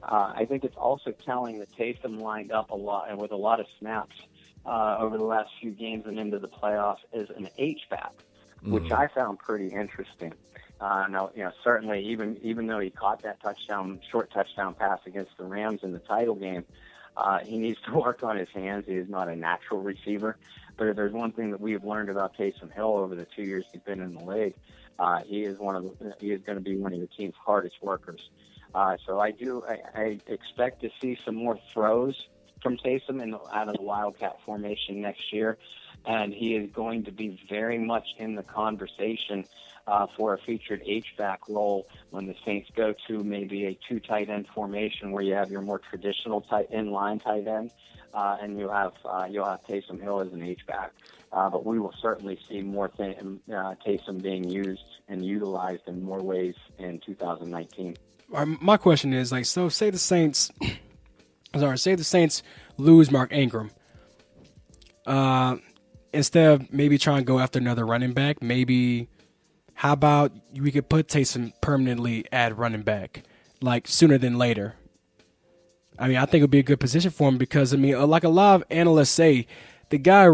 I think it's also telling that Taysom lined up a lot and with a lot of snaps over the last few games and into the playoffs as an H-back, which I found pretty interesting. Now, certainly even though he caught that short touchdown pass against the Rams in the title game, he needs to work on his hands. He is not a natural receiver. But if there's one thing that we have learned about Taysom Hill over the 2 years he's been in the league, he is going to be one of the team's hardest workers. So I expect to see some more throws from Taysom out of the Wildcat formation next year, and he is going to be very much in the conversation for a featured H-back role when the Saints go to maybe a two tight end formation where you have your more traditional inline tight end, and you'll have Taysom Hill as an H-back. But we will certainly see more Taysom being used and utilized in more ways in 2019. My question is, so say the Saints lose Mark Ingram. Instead of maybe trying to go after another running back, maybe how about we could put Taysom permanently at running back, sooner than later? I mean, I think it would be a good position for him because, like a lot of analysts say, the guy,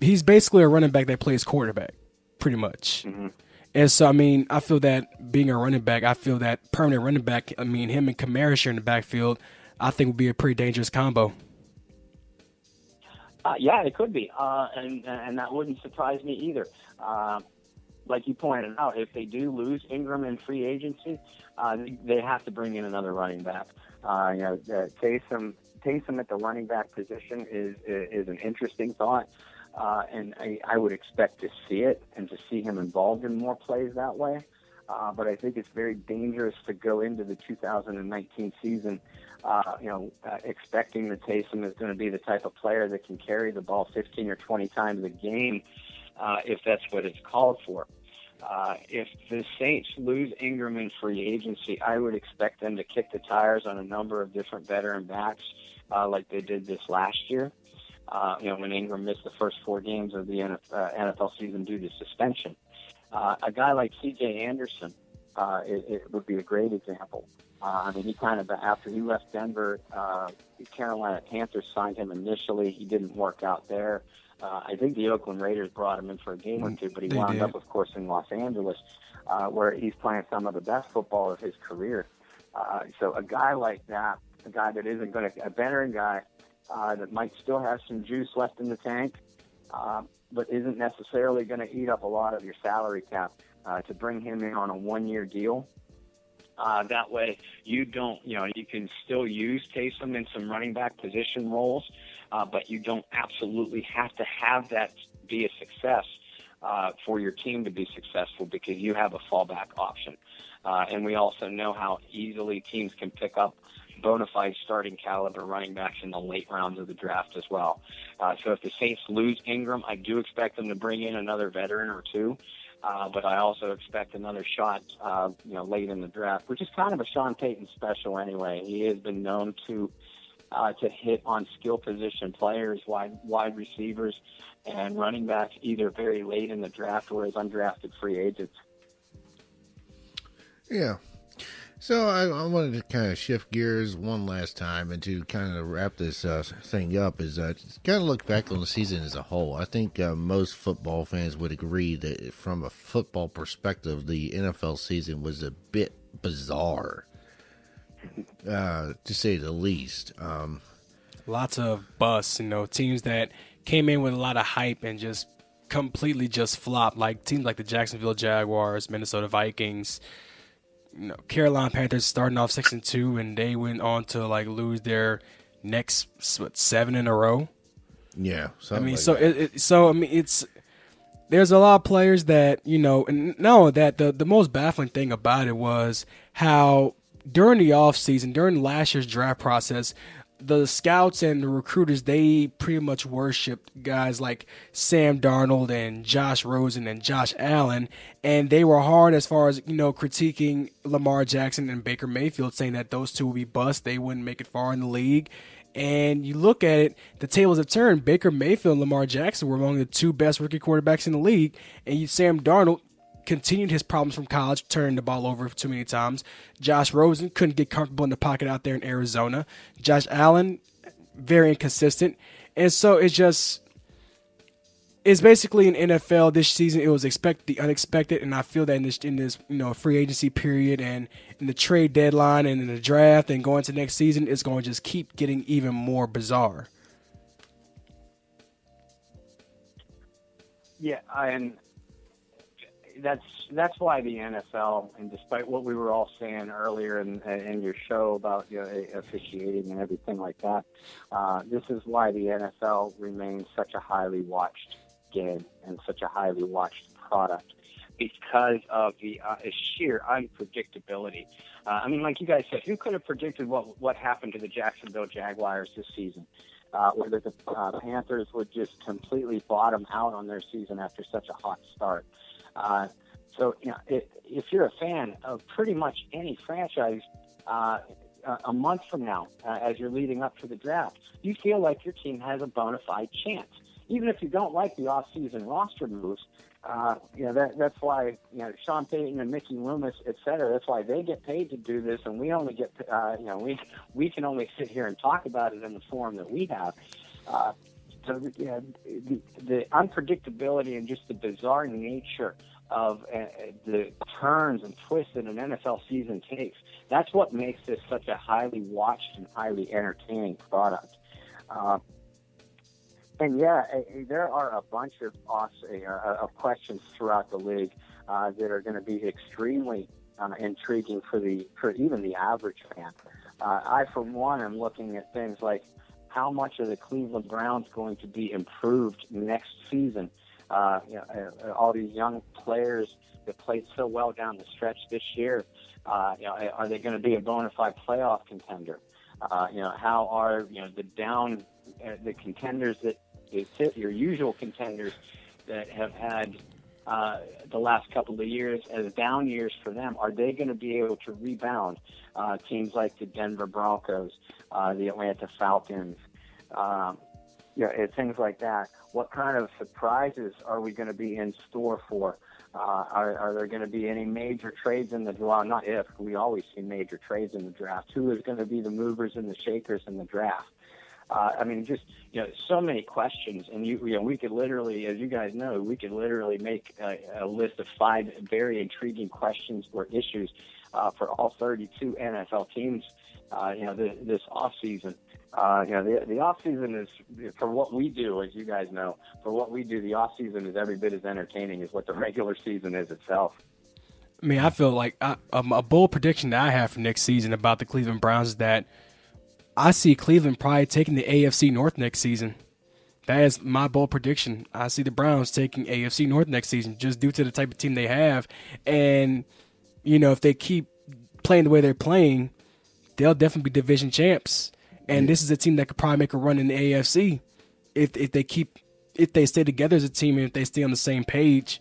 he's basically a running back that plays quarterback, pretty much. Mm-hmm. And so, I feel that being a running back, I feel that permanent running back, him and Kamara share in the backfield, I think would be a pretty dangerous combo. Yeah, it could be. And that wouldn't surprise me either. Like you pointed out, if they do lose Ingram in free agency, they have to bring in another running back. Taysom at the running back position is an interesting thought. And I would expect to see it and to see him involved in more plays that way. But I think it's very dangerous to go into the 2019 season, expecting that Taysom is going to be the type of player that can carry the ball 15 or 20 times a game, if that's what it's called for. If the Saints lose Ingram in free agency, I would expect them to kick the tires on a number of different veteran backs, like they did this last year. When Ingram missed the first 4 games of the NFL season due to suspension. A guy like C.J. Anderson, it would be a great example. He kind of, after he left Denver, the Carolina Panthers signed him initially. He didn't work out there. I think the Oakland Raiders brought him in for a game or two, but he wound up, of course, in Los Angeles, where he's playing some of the best football of his career. So a guy like that, a guy that isn't going to, a veteran guy, that might still have some juice left in the tank, but isn't necessarily going to eat up a lot of your salary cap, to bring him in on a 1-year deal. That way you can still use Taysom in some running back position roles, but you don't absolutely have to have that be a success for your team to be successful because you have a fallback option. And we also know how easily teams can pick up bona fide starting caliber running backs in the late rounds of the draft as well. So if the Saints lose Ingram, I do expect them to bring in another veteran or two. But I also expect another shot, late in the draft, which is kind of a Sean Payton special anyway. He has been known to hit on skill position players, wide receivers, and running backs either very late in the draft or as undrafted free agents. Yeah. So I wanted to kind of shift gears one last time and to kind of wrap this thing up is kind of look back on the season as a whole. I think most football fans would agree that from a football perspective, the NFL season was a bit bizarre. to say the least. Lots of busts, teams that came in with a lot of hype and just completely just flopped, like teams like the Jacksonville Jaguars, Minnesota Vikings, Carolina Panthers starting off 6-2, and they went on to like lose their next 7 in a row. Yeah, it's there's a lot of players that and no, that the most baffling thing about it was how during the offseason, during last year's draft process, the scouts and the recruiters, they pretty much worshipped guys like Sam Darnold and Josh Rosen and Josh Allen, and they were hard as far as critiquing Lamar Jackson and Baker Mayfield, saying that those two would be bust, they wouldn't make it far in the league. And you look at it, the tables have turned. Baker Mayfield and Lamar Jackson were among the two best rookie quarterbacks in the league, and Sam Darnold continued his problems from college, turning the ball over too many times. Josh Rosen couldn't get comfortable in the pocket out there in Arizona. Josh Allen, very inconsistent. And so it's basically in NFL this season. It was the unexpected, and I feel that in this free agency period and in the trade deadline and in the draft and going to next season, it's going to just keep getting even more bizarre. Yeah, and that's why the NFL, and despite what we were all saying earlier in your show about officiating and everything like that, this is why the NFL remains such a highly watched game and such a highly watched product, because of the sheer unpredictability. Like you guys said, who could have predicted what happened to the Jacksonville Jaguars this season? Whether the Panthers would just completely bottom out on their season after such a hot start. So if you're a fan of pretty much any franchise, a month from now, as you're leading up to the draft, you feel like your team has a bona fide chance. Even if you don't like the off-season roster moves, that's why Sean Payton and Mickey Loomis, et cetera. That's why they get paid to do this, and we only get we can only sit here and talk about it in the form that we have. So the unpredictability and just the bizarre nature of the turns and twists that an NFL season takes, that's what makes this such a highly watched and highly entertaining product. And there are a bunch of questions throughout the league that are going to be extremely intriguing for even the average fan. I, for one, am looking at things like how much are the Cleveland Browns going to be improved next season? All these young players that played so well down the stretch this year, are they going to be a bona fide playoff contender? How are the contenders that fit your usual contenders that have had the last couple of years as down years for them? Are they going to be able to rebound? Teams like the Denver Broncos, the Atlanta Falcons, things like that. What kind of surprises are we going to be in store for? Are there going to be any major trades in the draft? Well, not if. We always see major trades in the draft. Who is going to be the movers and the shakers in the draft? So many questions, and we could literally, as you guys know, we could literally make a list of 5 very intriguing questions or issues for all 32 NFL teams. This off season. The off season is, for what we do, as you guys know, the off season is every bit as entertaining as what the regular season is itself. I feel like a bold prediction that I have for next season about the Cleveland Browns is that I see Cleveland probably taking the AFC North next season. That is my bold prediction. I see the Browns taking AFC North next season just due to the type of team they have. And, if they keep playing the way they're playing, they'll definitely be division champs. And this is a team that could probably make a run in the AFC if they stay together as a team and if they stay on the same page.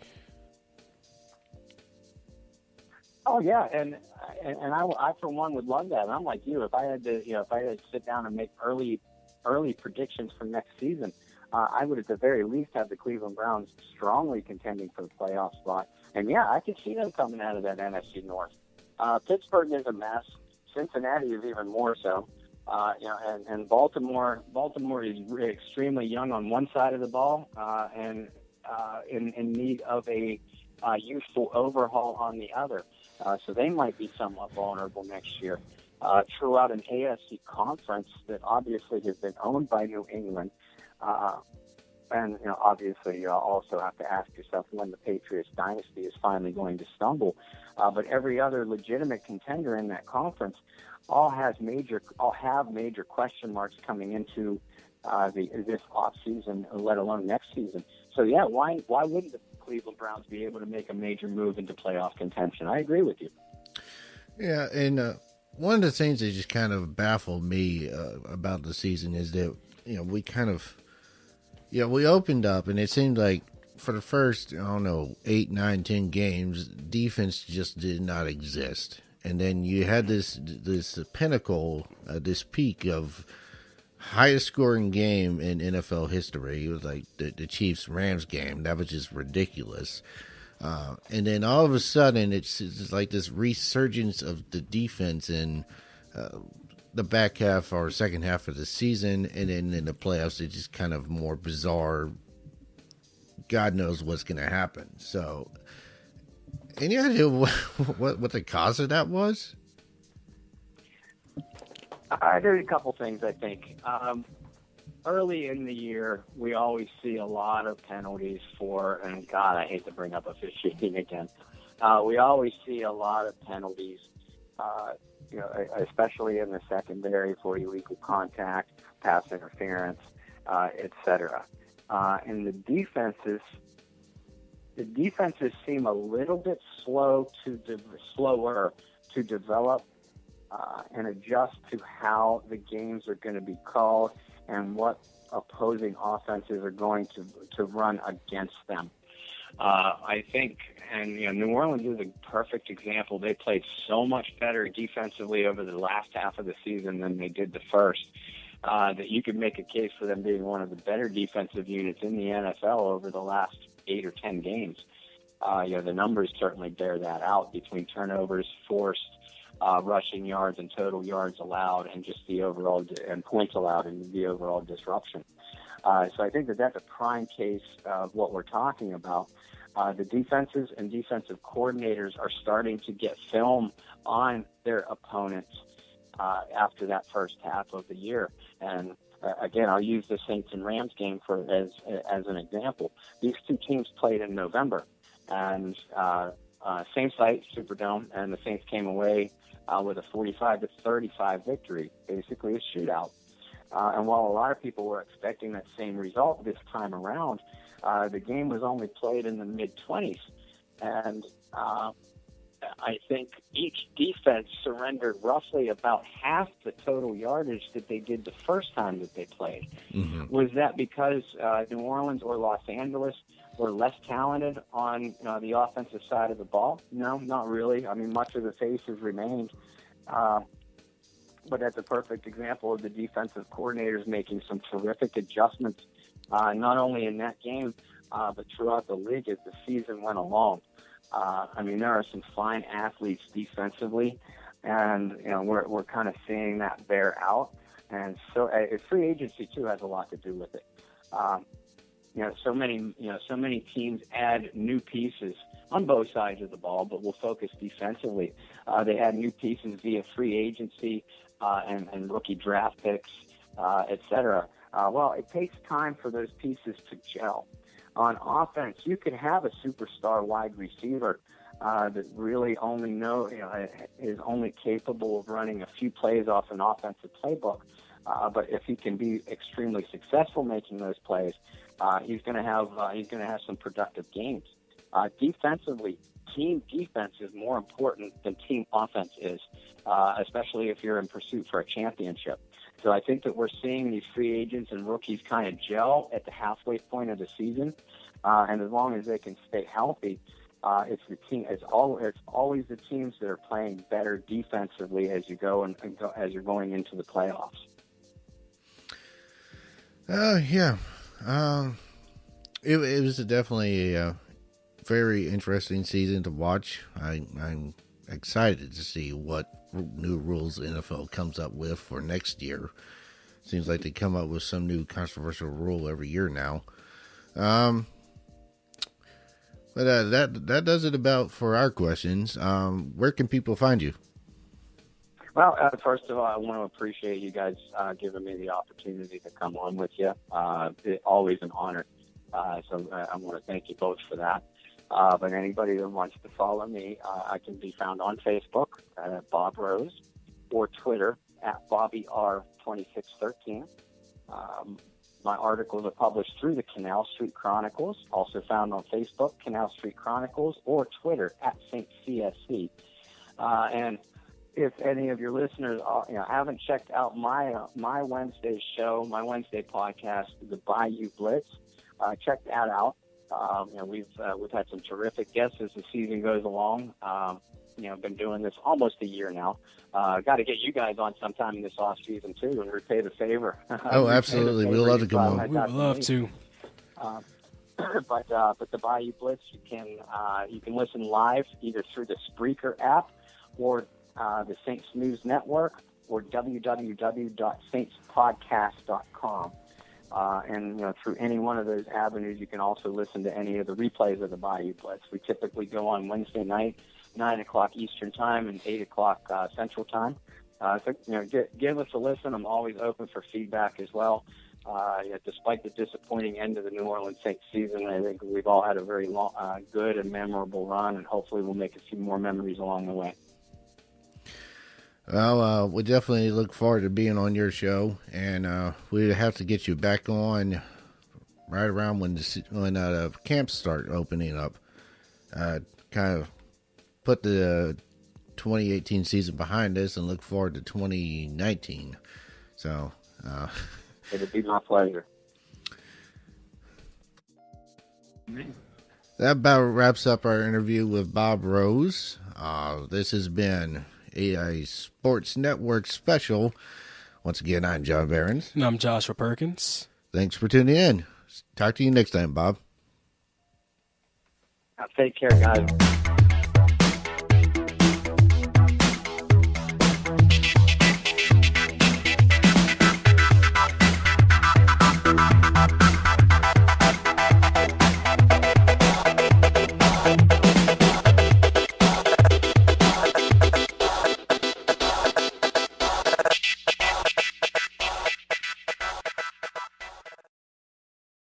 Oh yeah, and I for one would love that. And I'm like you. If I had to sit down and make early predictions for next season, I would at the very least have the Cleveland Browns strongly contending for the playoff spot. And I could see them coming out of that NFC North. Pittsburgh is a mess. Cincinnati is even more so. And Baltimore is extremely young on one side of the ball, and in need of a youthful overhaul on the other. So they might be somewhat vulnerable next year. throughout an AFC conference that obviously has been owned by New England. And obviously, you also have to ask yourself when the Patriots dynasty is finally going to stumble. But every other legitimate contender in that conference all have major question marks coming into this off season, let alone next season. So yeah, why wouldn't the Cleveland Browns be able to make a major move into playoff contention? I agree with you. Yeah, and one of the things that just kind of baffled me about the season is that we opened up and it seemed like for the first 8, 9, 10 games, defense just did not exist, and then you had this pinnacle, this peak of highest scoring game in NFL history. It was like the Chiefs-Rams game. That was just ridiculous. And then all of a sudden, it's like this resurgence of the defense in the back half or second half of the season. And then in the playoffs, it's just kind of more bizarre. God knows what's going to happen. So, any idea what the cause of that was? There's a couple things, I think. Early in the year, we always see a lot of penalties and God, I hate to bring up officiating again. We always see a lot of penalties, especially in the secondary for illegal contact, pass interference, etc. And the defenses seem a little bit slower to develop and adjust to how the games are going to be called and what opposing offenses are going to run against them. I think, and New Orleans is a perfect example. They played so much better defensively over the last half of the season than they did the first, that you could make a case for them being one of the better defensive units in the NFL over the last 8 or 10 games. The numbers certainly bear that out between turnovers forced, rushing yards and total yards allowed, and just the overall and points allowed and the overall disruption. So I think that's a prime case of what we're talking about. The defenses and defensive coordinators are starting to get film on their opponents after that first half of the year. And again, I'll use the Saints and Rams game as an example. These two teams played in November, and same site, Superdome, and the Saints came away with a 45-35 victory, basically a shootout. And while a lot of people were expecting that same result this time around, the game was only played in the mid-20s. And I think each defense surrendered roughly about half the total yardage that they did the first time that they played. Mm-hmm. Was that because New Orleans or Los Angeles were less talented on the offensive side of the ball? No, not really. I mean, much of the faces remained. But that's a perfect example of the defensive coordinators making some terrific adjustments, not only in that game, but throughout the league as the season went along. There are some fine athletes defensively, and we're kind of seeing that bear out. And so, free agency too has a lot to do with it. So many teams add new pieces on both sides of the ball, but we'll focus defensively. They add new pieces via free agency and rookie draft picks, etc. Well, it takes time for those pieces to gel. On offense, you could have a superstar wide receiver that really is only capable of running a few plays off an offensive playbook. But if he can be extremely successful making those plays, he's going to have some productive games. Defensively, team defense is more important than team offense is, especially if you're in pursuit for a championship. So I think that we're seeing these free agents and rookies kind of gel at the halfway point of the season, and as long as they can stay healthy, it's the team. It's always the teams that are playing better defensively as you go as you're going into the playoffs. Yeah. It was definitely a very interesting season to watch. I'm excited to see what new rules the NFL comes up with for next year. Seems like they come up with some new controversial rule every year now. But that does it about for our questions. Where can people find you? Well, first of all, I want to appreciate you guys giving me the opportunity to come on with you. It's always an honor. So I want to thank you both for that. But anybody that wants to follow me, I can be found on Facebook at Bob Rose or Twitter at BobbyR2613. My articles are published through the Canal Street Chronicles, also found on Facebook, Canal Street Chronicles, or Twitter at St. CSC. And if any of your listeners haven't checked out my Wednesday show, my Wednesday podcast, the Bayou Blitz, check that out. We've had some terrific guests as the season goes along. Been doing this almost a year now. Got to get you guys on sometime in this off season too, and repay the favor. Oh, absolutely, we'd love to come on. We would love to. But the Bayou Blitz, you can listen live either through the Spreaker app or the Saints News Network or www.saintspodcast.com. And through any one of those avenues, you can also listen to any of the replays of the Bayou Blitz. We typically go on Wednesday night, 9 o'clock Eastern Time and 8 o'clock Central Time. So give us a listen. I'm always open for feedback as well. Despite the disappointing end of the New Orleans Saints season, I think we've all had a very long, good and memorable run, and hopefully we'll make a few more memories along the way. Well, we definitely look forward to being on your show, and we have to get you back on right around when the camps start opening up. Kind of put the 2018 season behind us and look forward to 2019. So, it'd be my pleasure. That about wraps up our interview with Bob Rose. This has been a Sports Network special. Once again, I'm John Behrens. And I'm Joshua Perkins. Thanks for tuning in. Talk to you next time, Bob. Take care, guys.